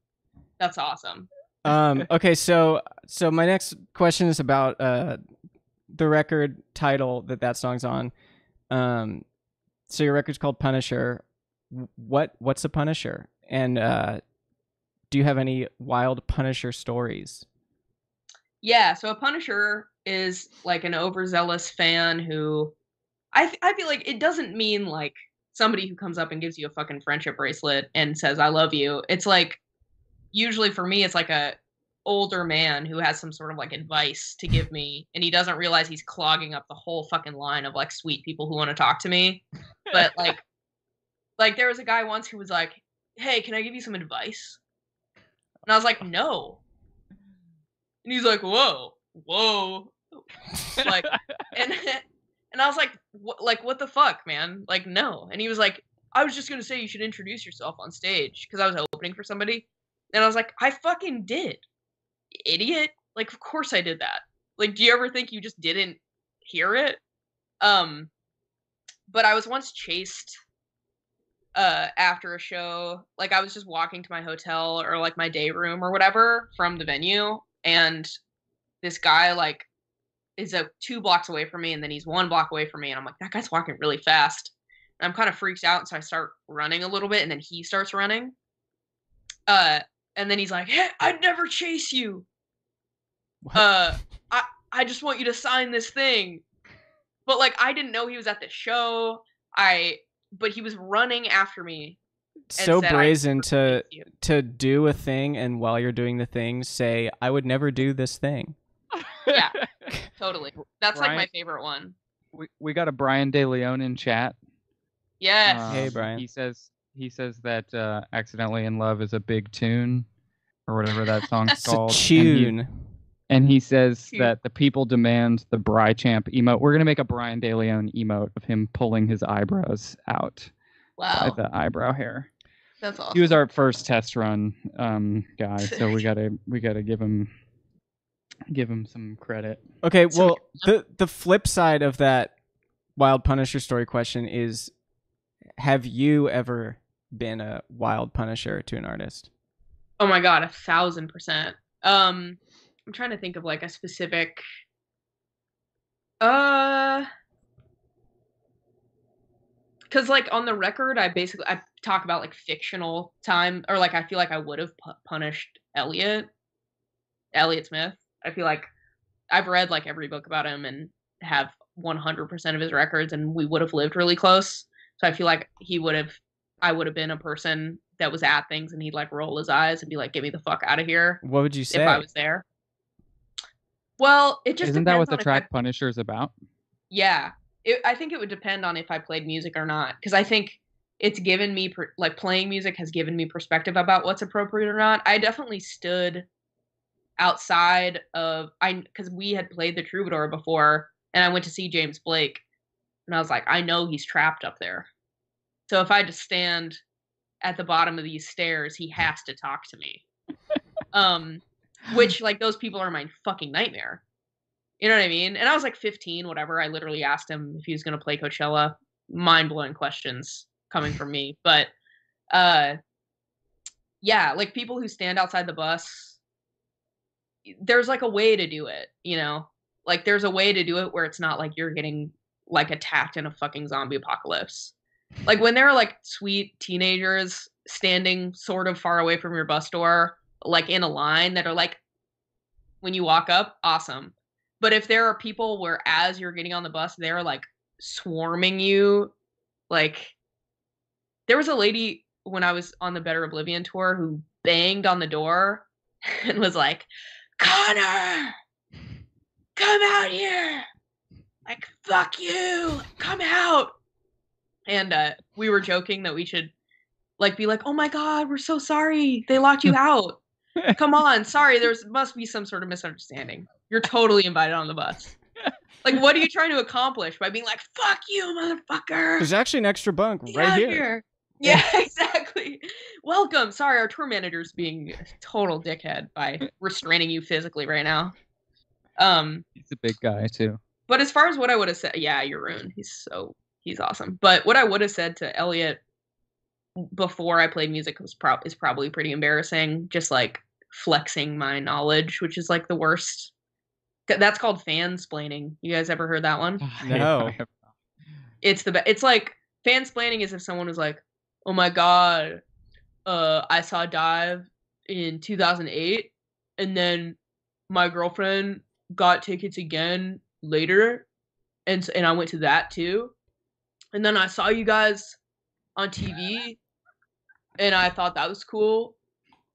That's awesome. Okay, so my next question is about the record title that song's on. So your record's called Punisher. What's a Punisher? And do you have any wild Punisher stories? Yeah, so a Punisher is like an overzealous fan who I feel like it doesn't mean like somebody who comes up and gives you a fucking friendship bracelet and says I love you. It's like, usually for me, it's like a older man who has some sort of like advice to give me, and he doesn't realize he's clogging up the whole fucking line of like sweet people who want to talk to me. But like there was a guy once who was like, hey, can I give you some advice? And I was like, no. And he's like, whoa. Like, and I was like, what the fuck, man? Like, no. And he was like, I was just going to say you should introduce yourself on stage, because I was opening for somebody. And I was like, I fucking did. Idiot. Like, of course I did that. Like, do you ever think you just didn't hear it? But I was once chased after a show. Like, I was just walking to my hotel or like my day room or whatever from the venue, and this guy like is 2 blocks away from me, and then he's 1 block away from me, and I'm like, that guy's walking really fast. And I'm kind of freaked out, so I start running a little bit, and then he starts running. And then he's like, hey, I'd never chase you. I just want you to sign this thing. But like, I didn't know he was at the show. But he was running after me. So brazen to do a thing, and while you're doing the thing, say, I would never do this thing. Yeah, totally. That's Brian, like my favorite one. We got a Brian De Leon in chat. Yes. Hey, Brian. He says that Accidentally in Love is a big tune, or whatever that song's It's called. a tune. And he says Cute. that the people demand the Bri Champ emote. We're going to make a Brian De Leon emote of him pulling his eyebrows out by Wow. the eyebrow hair. That's awesome. He was our first test run guy, so we gotta give him some credit. Okay, well, the flip side of that wild Punisher story question is, have you ever been a wild Punisher to an artist? Oh my god, 1,000%. I'm trying to think of like a specific. Because like on the record, I talk about like fictional time, or like I feel like I would have punished Elliot Smith. I feel like I've read like every book about him and have 100% of his records, and we would have lived really close. So I feel like I would have been a person that was at things, and he'd like roll his eyes and be like, "Get me the fuck out of here." What would you say if I was there? Well, it just Isn't that what the depends on track Punisher is about? Yeah. I think it would depend on if I played music or not, because I think it's given me like playing music has given me perspective about what's appropriate or not. I definitely stood outside of because we had played the Troubadour before, and I went to see James Blake, and I was like, I know he's trapped up there. So if I just stand at the bottom of these stairs, he has to talk to me. Which like those people are my fucking nightmare. You know what I mean? And I was like 15, whatever. I literally asked him if he was going to play Coachella. Mind-blowing questions coming from me. But, yeah, like people who stand outside the bus, there's like a way to do it, you know? Like there's a way to do it where it's not like you're getting like attacked in a fucking zombie apocalypse. Like when there are like sweet teenagers standing sort of far away from your bus door like in a line that are like, when you walk up, awesome. But if there are people where as you're getting on the bus, they're like swarming you, like there was a lady when I was on the Better Oblivion tour who banged on the door and was like, Connor, come out here. Like, fuck you, come out. And we were joking that we should like be like, oh my God, we're so sorry. They locked you out. Come on, sorry, must be some sort of misunderstanding. You're totally invited on the bus. Like, what are you trying to accomplish by being like, fuck you, motherfucker? There's actually an extra bunk right here. Yeah, exactly. Welcome. Sorry, our tour manager's being a total dickhead by restraining you physically right now. He's a big guy too. But as far as what I would have said, yeah, you're ruined. He's awesome. But what I would have said to Elliot before I played music is probably pretty embarrassing. Just like flexing my knowledge, which is like the worst. That's called fansplaining. You guys ever heard that one? No. It's it's like fansplaining is if someone was like, oh my God, I saw Dive in 2008, and then my girlfriend got tickets again later, and I went to that too, and then I saw you guys on TV, and I thought that was cool,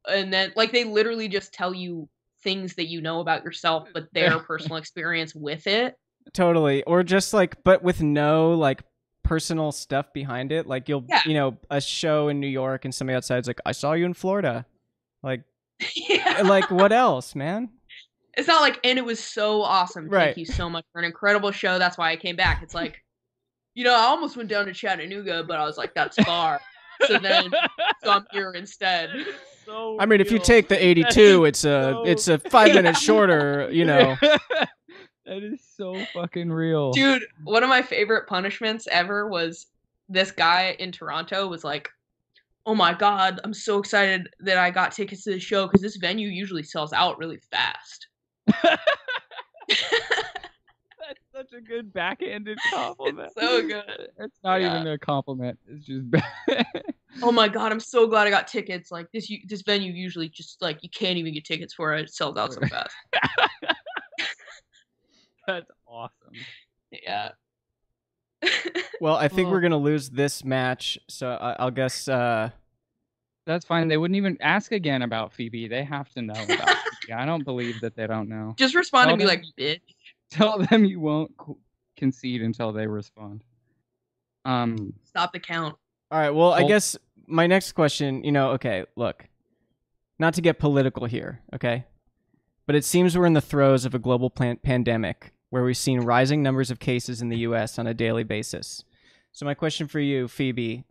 and then like they literally just tell you things that you know about yourself, but their personal experience with it. Totally, or just like, but with no like personal stuff behind it. Like you know, a show in New York and somebody outside's like, I saw you in Florida. Like, like what else, man? It's not like, and it was so awesome. Right. Thank you so much for an incredible show. That's why I came back. It's like, you know, I almost went down to Chattanooga, but I was like, that's far. So I'm here instead. So I mean, if you take the 82, it's a 5 minutes shorter, you know. That is so fucking real. Dude, one of my favorite punishments ever was this guy in Toronto was like, oh my God, I'm so excited that I got tickets to the show because this venue usually sells out really fast. That's such a good backhanded compliment. It's so good. It's not even a compliment. It's just bad. Oh my God, I'm so glad I got tickets. Like this venue usually just like you can't even get tickets for it. It sells out so fast. That's awesome. Yeah. Well, I think we're gonna lose this match, so I'll guess. That's fine. They wouldn't even ask again about Phoebe. They have to know about Phoebe. I don't believe that they don't know. Just respond and be like, bitch. Tell them you won't concede until they respond. Stop the count. All right. Well, I guess my next question. You know, okay, look, not to get political here, okay, but it seems we're in the throes of a global pandemic where we've seen rising numbers of cases in the U.S. on a daily basis. So my question for you, Phoebe,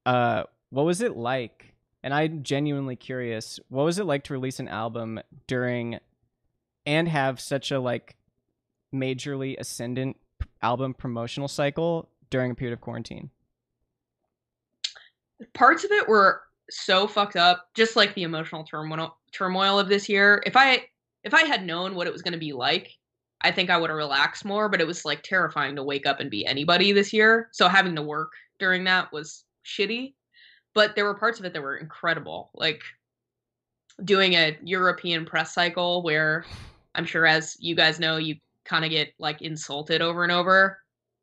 what was it like? And I'm genuinely curious, what was it like to release an album during and have such a like majorly ascendant album promotional cycle during a period of quarantine? Parts of it were so fucked up, just like the emotional turmoil of this year. If I had known what it was going to be like, I think I would have relaxed more, but it was like terrifying to wake up and be anybody this year. So having to work during that was shitty. But there were parts of it that were incredible, like doing a European press cycle where I'm sure, as you guys know, you kind of get like insulted over and over,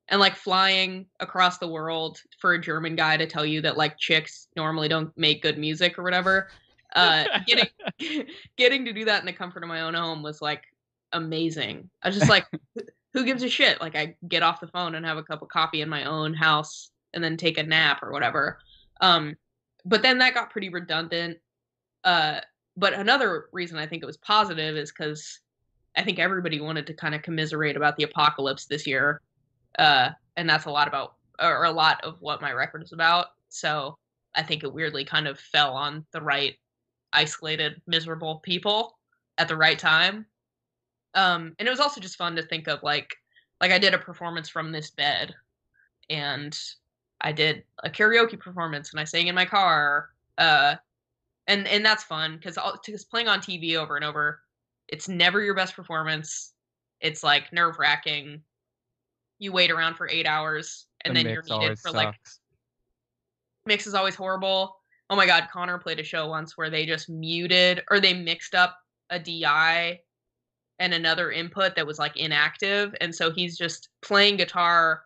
and like flying across the world for a German guy to tell you that like chicks normally don't make good music or whatever. Getting to do that in the comfort of my own home was like amazing. I was just like, who gives a shit? Like I get off the phone and have a cup of coffee in my own house and then take a nap or whatever. But then that got pretty redundant. But another reason I think it was positive is because I think everybody wanted to kind of commiserate about the apocalypse this year. And that's a lot of what my record is about. So I think it weirdly kind of fell on the right isolated, miserable people at the right time. And it was also just fun to think of like I did a performance from this bed, and I did a karaoke performance and I sang in my car. And that's fun because playing on TV over and over, it's never your best performance. It's like nerve-wracking. You wait around for 8 hours and then you're needed for like, mix is always horrible. Oh my god, Connor played a show once where they just muted or they mixed up a DI and another input that was like inactive, and so he's just playing guitar,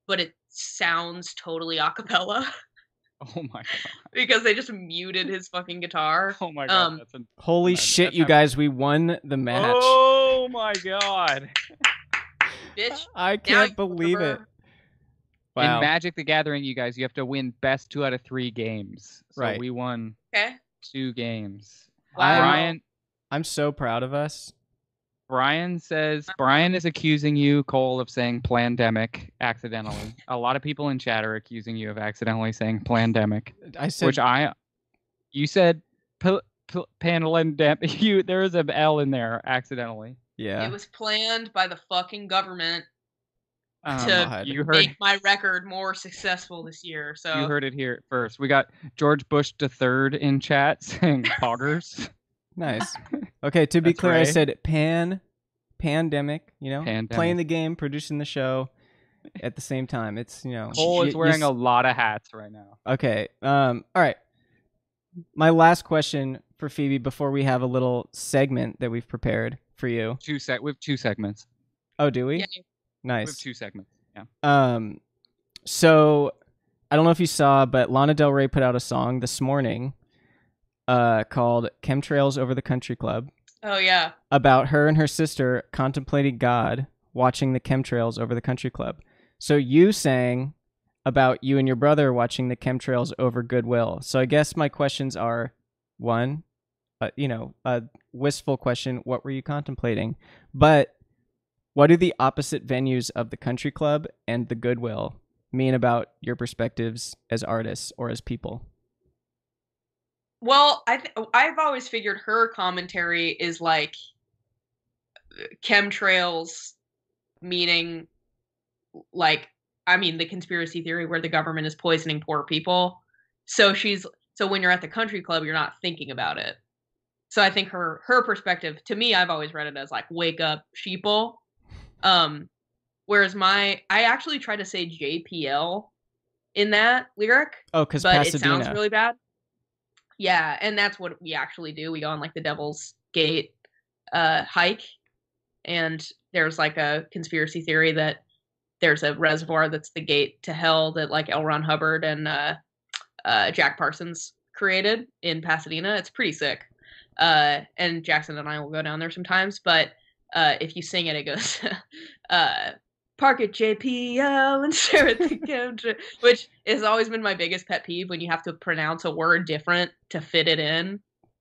but it sounds totally a cappella. Oh my god. Because they just muted his fucking guitar. Oh my god. Holy shit, you guys, we won the match. Oh my god. Bitch. I can't believe it. Wow. In Magic the Gathering, you guys, you have to win best 2 out of 3 games. So right. we won 2 games. Wow. Brian, I'm so proud of us. Brian says, Brian is accusing you, Cole, of saying plandemic accidentally. A lot of people in chat are accusing you of accidentally saying plandemic. I said, you said pandemic. There is an L in there accidentally. Yeah. It was planned by the fucking government to make my record more successful this year. So you heard it here first. We got George Bush III in chat saying poggers. Nice. Okay, to be clear, Ray. I said pandemic, playing the game, producing the show at the same time. It's, Cole is wearing a lot of hats right now. Okay. All right. My last question for Phoebe before we have a little segment that we've prepared for you. We have 2 segments. Oh, do we? Yeah. Nice. We have 2 segments. Yeah. So I don't know if you saw, but Lana Del Rey put out a song this morning called Chemtrails Over the Country Club. Oh, yeah. About her and her sister contemplating God watching the chemtrails over the country club. So you sang about you and your brother watching the chemtrails over Goodwill. So I guess my questions are, one, a wistful question, what were you contemplating? But what do the opposite venues of the country club and the Goodwill mean about your perspectives as artists or as people? Well, I've always figured her commentary is like chemtrails, meaning the conspiracy theory where the government is poisoning poor people. So when you're at the country club, you're not thinking about it. So I think her perspective, to me, I've always read it as like wake up sheeple. Whereas I actually try to say JPL in that lyric. Oh, because but it sounds really bad. Yeah, and that's what we actually do. We go on like the Devil's Gate hike, and there's like a conspiracy theory that there's a reservoir that's the gate to hell that like L. Ron Hubbard and Jack Parsons created in Pasadena. It's pretty sick. And Jackson and I will go down there sometimes, but if you sing it, it goes, park at JPL and stare at the chemtrail, which has always been my biggest pet peeve when you have to pronounce a word different to fit it in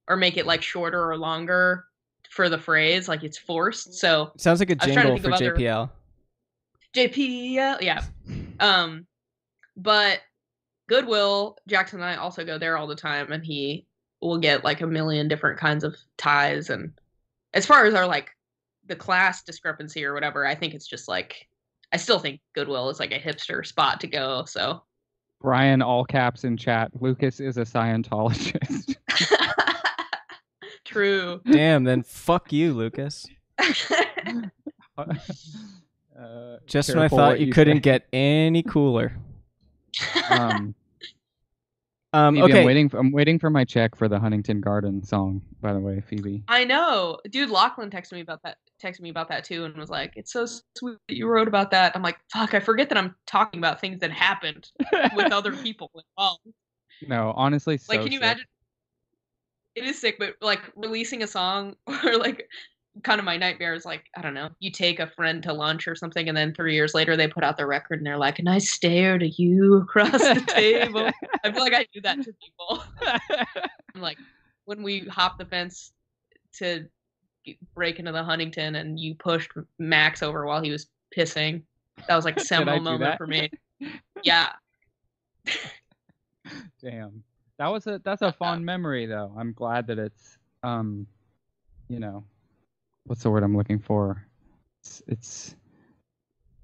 or make it like shorter or longer for the phrase, like it's forced. So sounds like a jingle for JPL. JPL, yeah. But Goodwill, Jackson and I also go there all the time, and he will get like a million different kinds of ties. And as far as our like the class discrepancy or whatever, I think it's just like, I still think Goodwill is like a hipster spot to go. So Brian, all caps in chat, Lucas is a Scientologist. True. Damn, then fuck you, Lucas. Just when I thought you couldn't get any cooler. Phoebe, okay. I'm waiting for my check for the Huntington Garden song, by the way, Phoebe. I know. Dude, Lachlan texted me about that too and was like, it's so sweet that you wrote about that. I'm like, fuck, I forget that I'm talking about things that happened with other people involved. No, honestly, so like, can you imagine? It is sick, but like releasing a song or like kind of my nightmare is like, I don't know, you take a friend to lunch or something, and then 3 years later they put out their record and they're like, and I stare to you across the table. I feel like I do that to people. I'm like, when we hopped the fence to break into the Huntington and you pushed Max over while he was pissing, that was like a seminal moment for me. Yeah. Damn. That's a fond memory though. I'm glad that it's what's the word I'm looking for? It's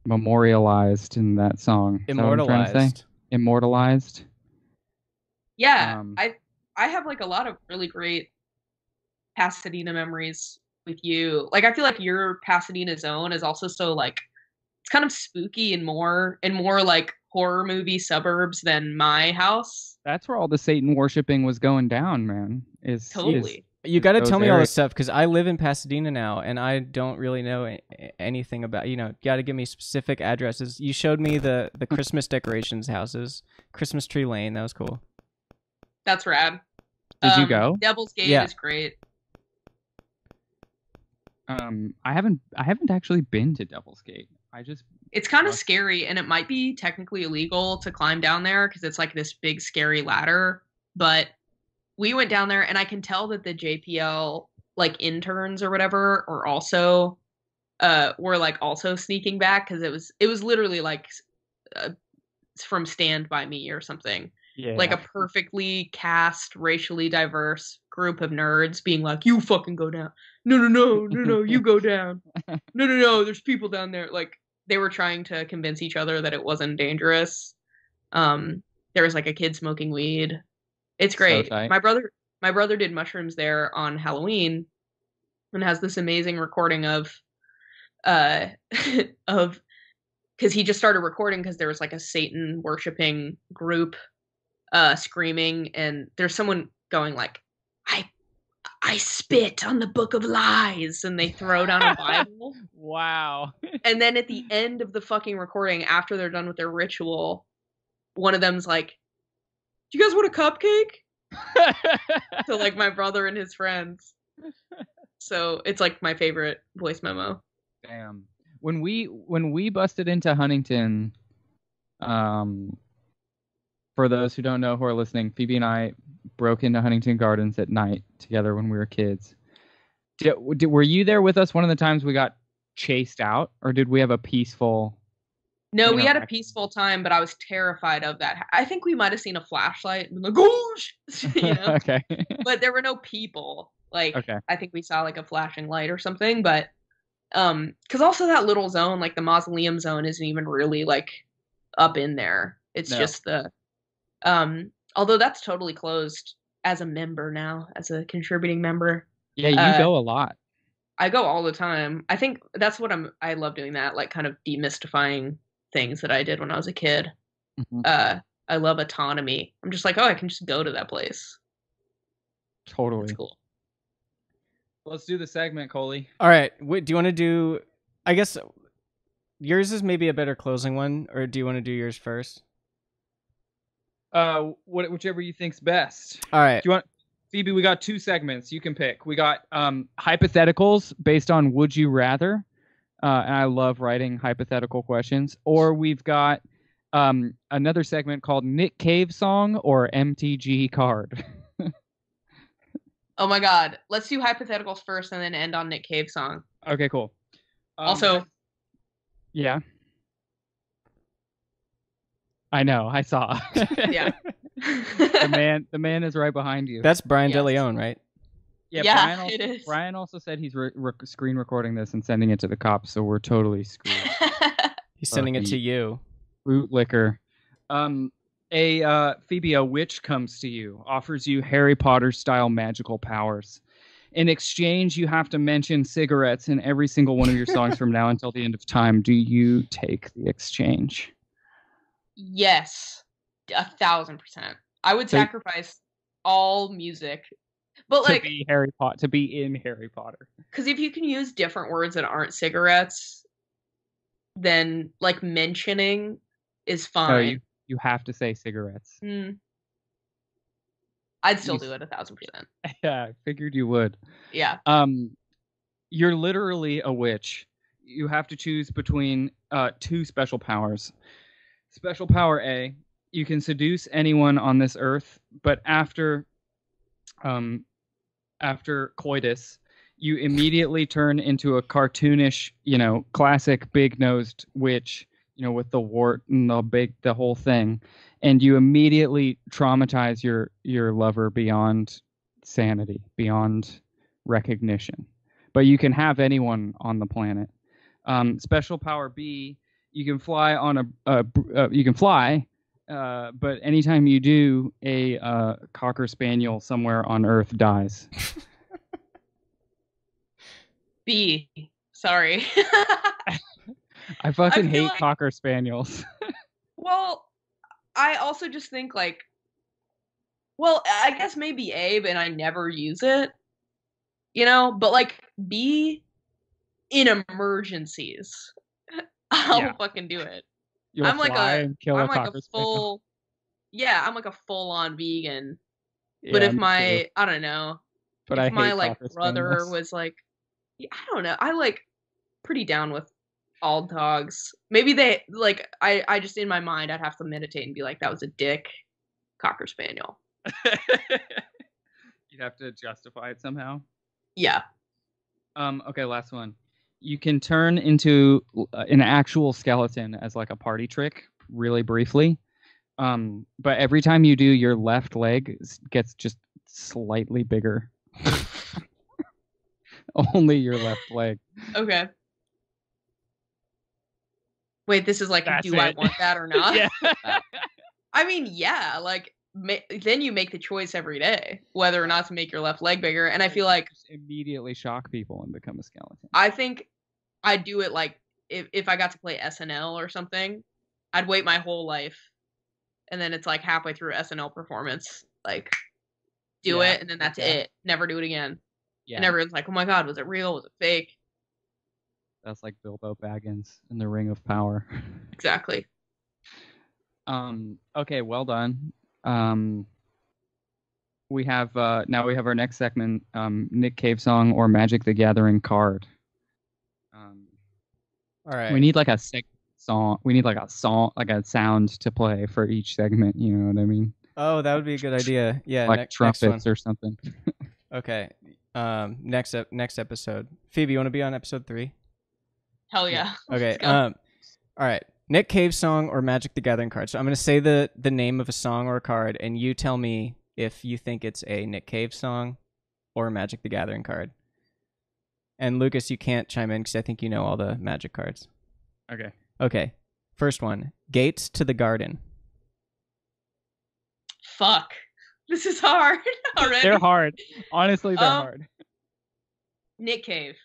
memorialized in that song. Immortalized. Immortalized. Yeah, I have like a lot of really great Pasadena memories with you. Like I feel like your Pasadena zone is also so like it's kind of spooky and more like horror movie suburbs than my house. That's where all the Satan worshipping was going down, man. Totally. You got to those tell me all areas. this stuff because I live in Pasadena now and I don't really know anything about, got to give me specific addresses. You showed me the Christmas decorations houses, Christmas Tree Lane. That was cool. That's rad. Did you go? Devil's Gate Yeah. is great. I haven't actually been to Devil's Gate. It's kind of scary, and it might be technically illegal to climb down there because it's like this big scary ladder. But we went down there, and I can tell that the JPL like interns or whatever are also were like also sneaking back because it was literally like from Stand By Me or something. Yeah. Like a perfectly cast, racially diverse group of nerds being like, "You fucking go down. No, you go down. No, there's people down there." Like they were trying to convince each other that it wasn't dangerous. There was like a kid smoking weed. It's great. So tight. My brother did mushrooms there on Halloween and has this amazing recording of because he just started recording because there was like a Satan worshipping group screaming, and there's someone going like, I spit on the book of lies, and they throw down a Bible. Wow. And then at the end of the fucking recording, after they're done with their ritual, one of them's like, "Do you guys want a cupcake?" To like my brother and his friends. So it's like my favorite voice memo. Damn. When we busted into Huntington, for those who don't know who are listening, Phoebe and I broke into Huntington Gardens at night together when we were kids. Were you there with us one of the times we got chased out, or did we have a peaceful? No, we had a peaceful time, but I was terrified of that. I think we might have seen a flashlight and been like, "Goosh!" Okay. But there were no people. Like, okay. I think we saw like a flashing light or something, but because also that little zone, like the mausoleum zone, isn't even really like up in there. It's just the although that's totally closed as a member now, as a contributing member. Yeah, you go a lot. I go all the time. I think that's what I love doing that, like kind of demystifying things that I did when I was a kid. Mm-hmm. I love autonomy. I'm just like, oh, I can just go to that place. Totally. It's cool. Let's do the segment, Coley. All right. Wait, do you want to do? I guess yours is maybe a better closing one, or do you want to do yours first? Whichever you think's best. All right. Do you want, Phoebe? We got two segments. You can pick. We got hypotheticals based on would you rather, and I love writing hypothetical questions. Or we've got another segment called Nick Cave song or MTG card. Oh my god. Let's do hypotheticals first and then end on Nick Cave song. Okay, cool. Also, yeah. I know. I saw. Yeah. the man is right behind you. That's Brian Yes. DeLeon, right? Yeah, it is. Brian also said he's screen recording this and sending it to the cops, so we're totally screwed. He's sending it to you. Bootlicker. Phoebe, a witch comes to you, offers you Harry Potter-style magical powers. In exchange, you have to mention cigarettes in every single one of your songs from now until the end of time. Do you take the exchange? Yes. 1,000%. I would sacrifice all music. But like to be Harry Potter, to be in Harry Potter. Because if you can use different words that aren't cigarettes, then like mentioning is fine. No, you have to say cigarettes. I'd still do it 1,000%. Yeah, I figured you would. Yeah. You're literally a witch. You have to choose between two special powers. Special power A, you can seduce anyone on this earth, but after coitus, you immediately turn into a cartoonish, classic big-nosed witch, with the wart and the whole thing, and you immediately traumatize your lover beyond sanity, beyond recognition. But you can have anyone on the planet. Special power B, you can fly on but anytime you do, a cocker spaniel somewhere on Earth dies. B. Sorry. I fucking I feel hate like- Cocker Spaniels. Well, I also just think like, well, I guess maybe Abe, and I never use it, you know. But like B, in emergencies, I'll Yeah. fucking do it. You'll I'm like fly a, and kill I'm a like Cocker a Spaniel. full, yeah, I'm like a full-on vegan. But Yeah, if me my, too. I don't know, But if I my hate like Cocker brother Spaniels. was like, yeah, I don't know, I like pretty down with all dogs. Maybe they like, I just in my mind I'd have to meditate and be like, that was a dick Cocker Spaniel. You'd have to justify it somehow. Yeah. Okay, last one. You can turn into an actual skeleton as like a party trick, really briefly. But every time you do, your left leg gets just slightly bigger. Only your left leg. Okay. Wait, this is like, That's do I it. want that or not? Yeah. I mean, yeah, like then you make the choice every day whether or not to make your left leg bigger. And I feel like just immediately shock people and become a skeleton. I think I'd do it like if I got to play SNL or something, I'd wait my whole life, and then it's like halfway through SNL performance, like do Yeah, it, and then that's okay. it. Never do it again. Yeah, And everyone's like, "Oh my god, was it real? Was it fake?" that's like Bilbo Baggins in the Ring of Power. Exactly. Okay, well done. We have now we have our next segment, Nick Cave song or Magic the Gathering card. All right. We need like a song. We need like a song, like a sound to play for each segment. You know what I mean? Oh, that would be a good idea. Yeah. Like next one. trumpets or something. Okay. Next episode. Phoebe, you want to be on episode 3? Hell yeah. Okay. Let's go. All right. Nick Cave song or Magic the Gathering card. So I'm going to say the name of a song or a card, and you tell me if you think it's a Nick Cave song or a Magic the Gathering card. And Lucas, you can't chime in because I think you know all the Magic cards. Okay. Okay. First one. Gates to the Garden. Fuck. This is hard already. They're hard. Honestly, they're hard. Nick Cave.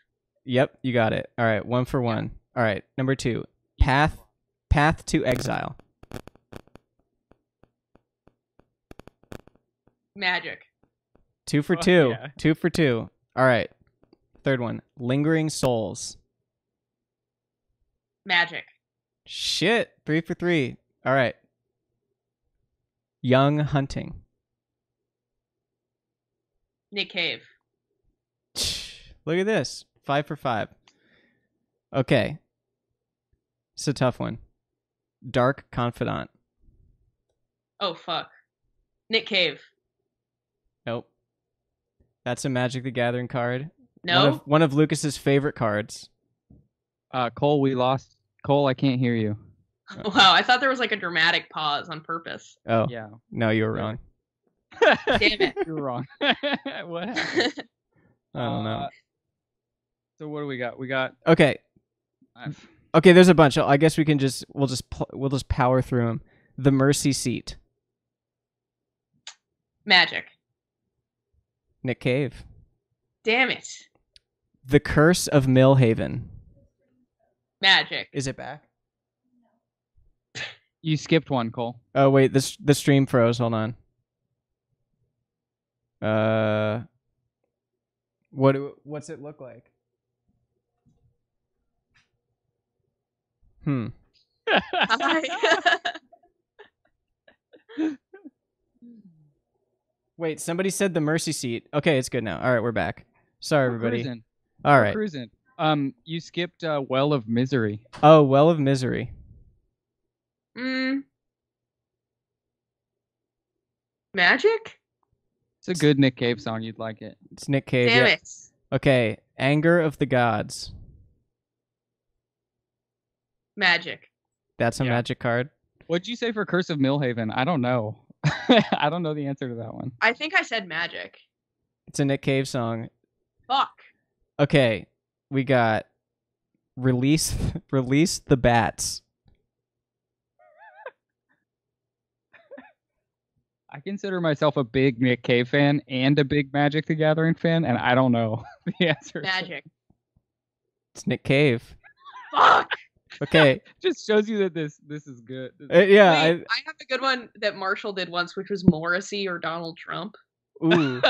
Yep, you got it. All right, 1 for 1. All right, number 2. Path to Exile. Magic. 2 for Oh, 2. yeah. 2 for 2. All right. Third one. Lingering Souls. Magic. Shit. 3 for 3. All right. Young Hunting. Nick Cave. Look at this. 5 for 5. Okay. It's a tough one. Dark Confidant. Oh fuck. Nick Cave. Nope. That's a Magic the Gathering card. No. One of Lucas's favorite cards. Cole, we lost. Cole, I can't hear you. Wow, I thought there was like a dramatic pause on purpose. Oh. Yeah. No, you were wrong. Damn it. You're wrong. What happened? I don't know. So what do we got? We got. Okay. Okay, there's a bunch. I guess we'll just power through them. The Mercy Seat. Magic. Nick Cave. Damn it. The Curse of Millhaven. Magic. Is it back? You skipped one, Cole. Oh wait, the stream froze. Hold on. What's it look like? Wait, somebody said the Mercy Seat. Okay, it's good now. All right, we're back. Sorry, everybody. Cruising. All right. Cruising. You skipped Well of Misery. Oh, Well of Misery. Magic? It's a good Nick Cave song. You'd like it. It's Nick Cave. Damn yeah. it. Okay, Anger of the Gods. Magic. That's a Yeah. magic card. What'd you say for Curse of Millhaven? I don't know. I don't know the answer to that one. I think I said magic. It's a Nick Cave song. Fuck. Okay, we got Release the Bats. I consider myself a big Nick Cave fan and a big Magic the Gathering fan, and I don't know the answer. Magic. It's Nick Cave. Fuck. Okay. Just shows you that this is good. Yeah. Wait, I have a good one that Marshall did once, which was Morrissey or Donald Trump. Ooh.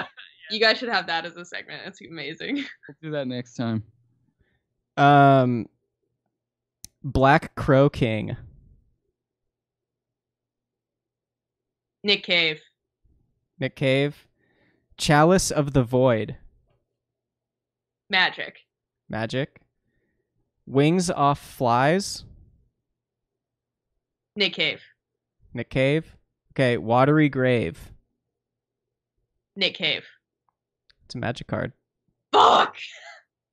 You guys should have that as a segment. It's amazing. We'll do that next time. Black Crow King. Nick Cave. Nick Cave. Chalice of the Void. Magic. Magic. Wings Off Flies. Nick Cave. Nick Cave. Okay, Watery Grave. Nick Cave. It's a magic card. Fuck!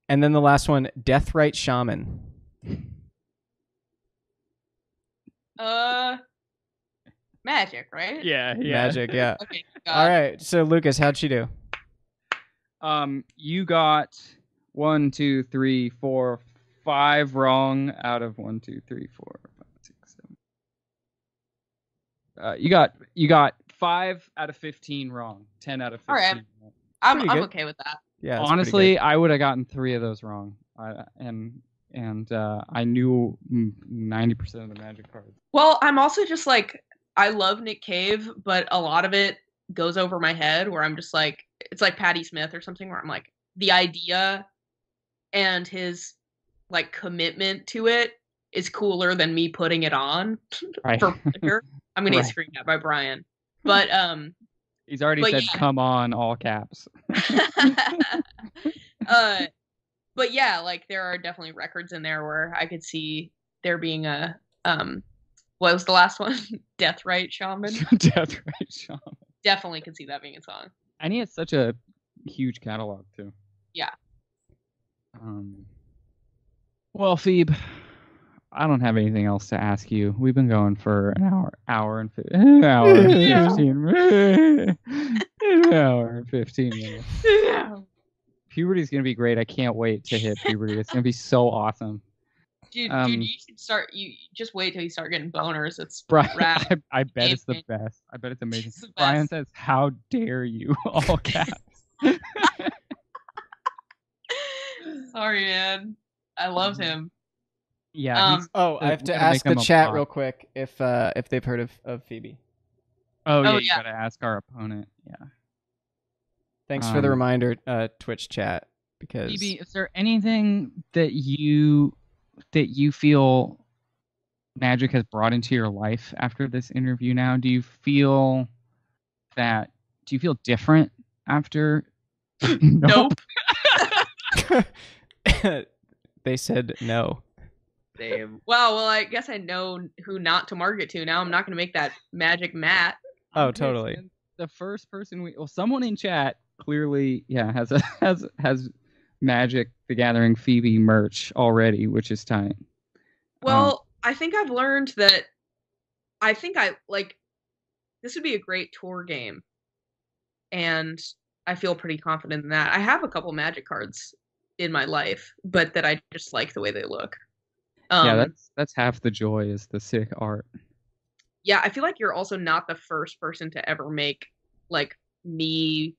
And then the last one, Deathrite Shaman. Magic, right? Yeah. Magic, yeah. Okay. All right, so Lucas, how'd she do? You got 1, 2, 3, 4, 5 wrong out of 1, 2, 3, 4, 5, 6, 7. You got 5 out of 15 wrong. 10 out of 15. All right. Pretty I'm good. okay with that. Yeah. that's Honestly, I would have gotten 3 of those wrong. And I knew 90% of the magic cards. Well, I'm also just like, I love Nick Cave, but a lot of it goes over my head where I'm just like, it's like Patti Smith or something where I'm like, the idea and his like commitment to it is cooler than me putting it on. Right. For pleasure. I'm gonna get screamed at by Brian. But he's already said come on, all caps. But yeah, like there are definitely records in there where I could see there being a what was the last one? Deathrite Shaman. Deathrite Shaman. Definitely could see that being a song. And he has such a huge catalog too. Yeah. Well, Phoebe, I don't have anything else to ask you. We've been going for an hour and 15 minutes. Yeah. Puberty's gonna be great. I can't wait to hit puberty. It's gonna be so awesome. Dude, you should start. You just wait till you start getting boners. It's Brian, rad. I bet it's the best. I bet it's amazing. It's the best. Brian says, "How dare you?" All caps. Sorry, man. I love him. Yeah. I have to ask the chat real quick if they've heard of Phoebe. Oh yeah, you yeah. gotta ask our opponent. Yeah. Thanks for the reminder, Twitch chat. Because Phoebe, is there anything that you feel magic has brought into your life after this interview now? Do you feel different after? Nope. They said no. Damn. Well, I guess I know who not to market to now. I'm not going to make that magic mat. Oh, totally. The first person someone in chat clearly, has Magic the Gathering Phoebe merch already, which is tight. Well, I think I've learned that this would be a great tour game. And I feel pretty confident in that. I have a couple Magic cards in my life, but that I just like the way they look. Yeah, that's half the joy is the sick art. Yeah, I feel like you're also not the first person to ever make meme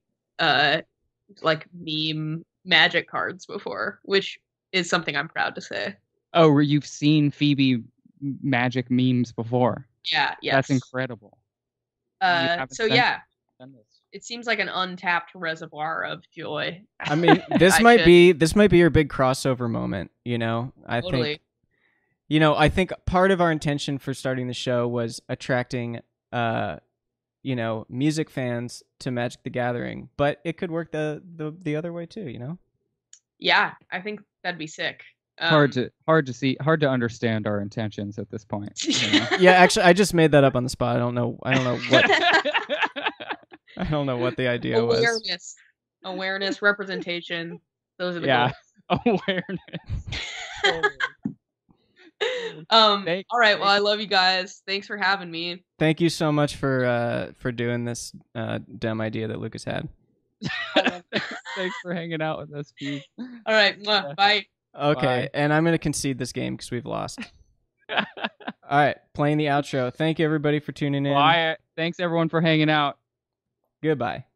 Magic cards before, which is something I'm proud to say. Oh, you've seen Phoebe Magic memes before? Yeah, yes. That's incredible. It seems like an untapped reservoir of joy. I mean, this might be your big crossover moment, Totally. I think part of our intention for starting the show was attracting music fans to Magic the Gathering, but it could work the other way too, Yeah, I think that'd be sick. Hard to understand our intentions at this point. Yeah, actually, I just made that up on the spot. I don't know what I don't know what the idea was. Awareness, representation. Those are the goals. Awareness. All right. Well, I love you guys. Thanks for having me. Thank you so much for doing this dumb idea that Lucas had. Thanks for hanging out with us, Pete. All right. Bye. Okay, Bye. and I'm going to concede this game because we've lost. All right, playing the outro. Thank you, everybody, for tuning in. Thanks, everyone, for hanging out. Goodbye.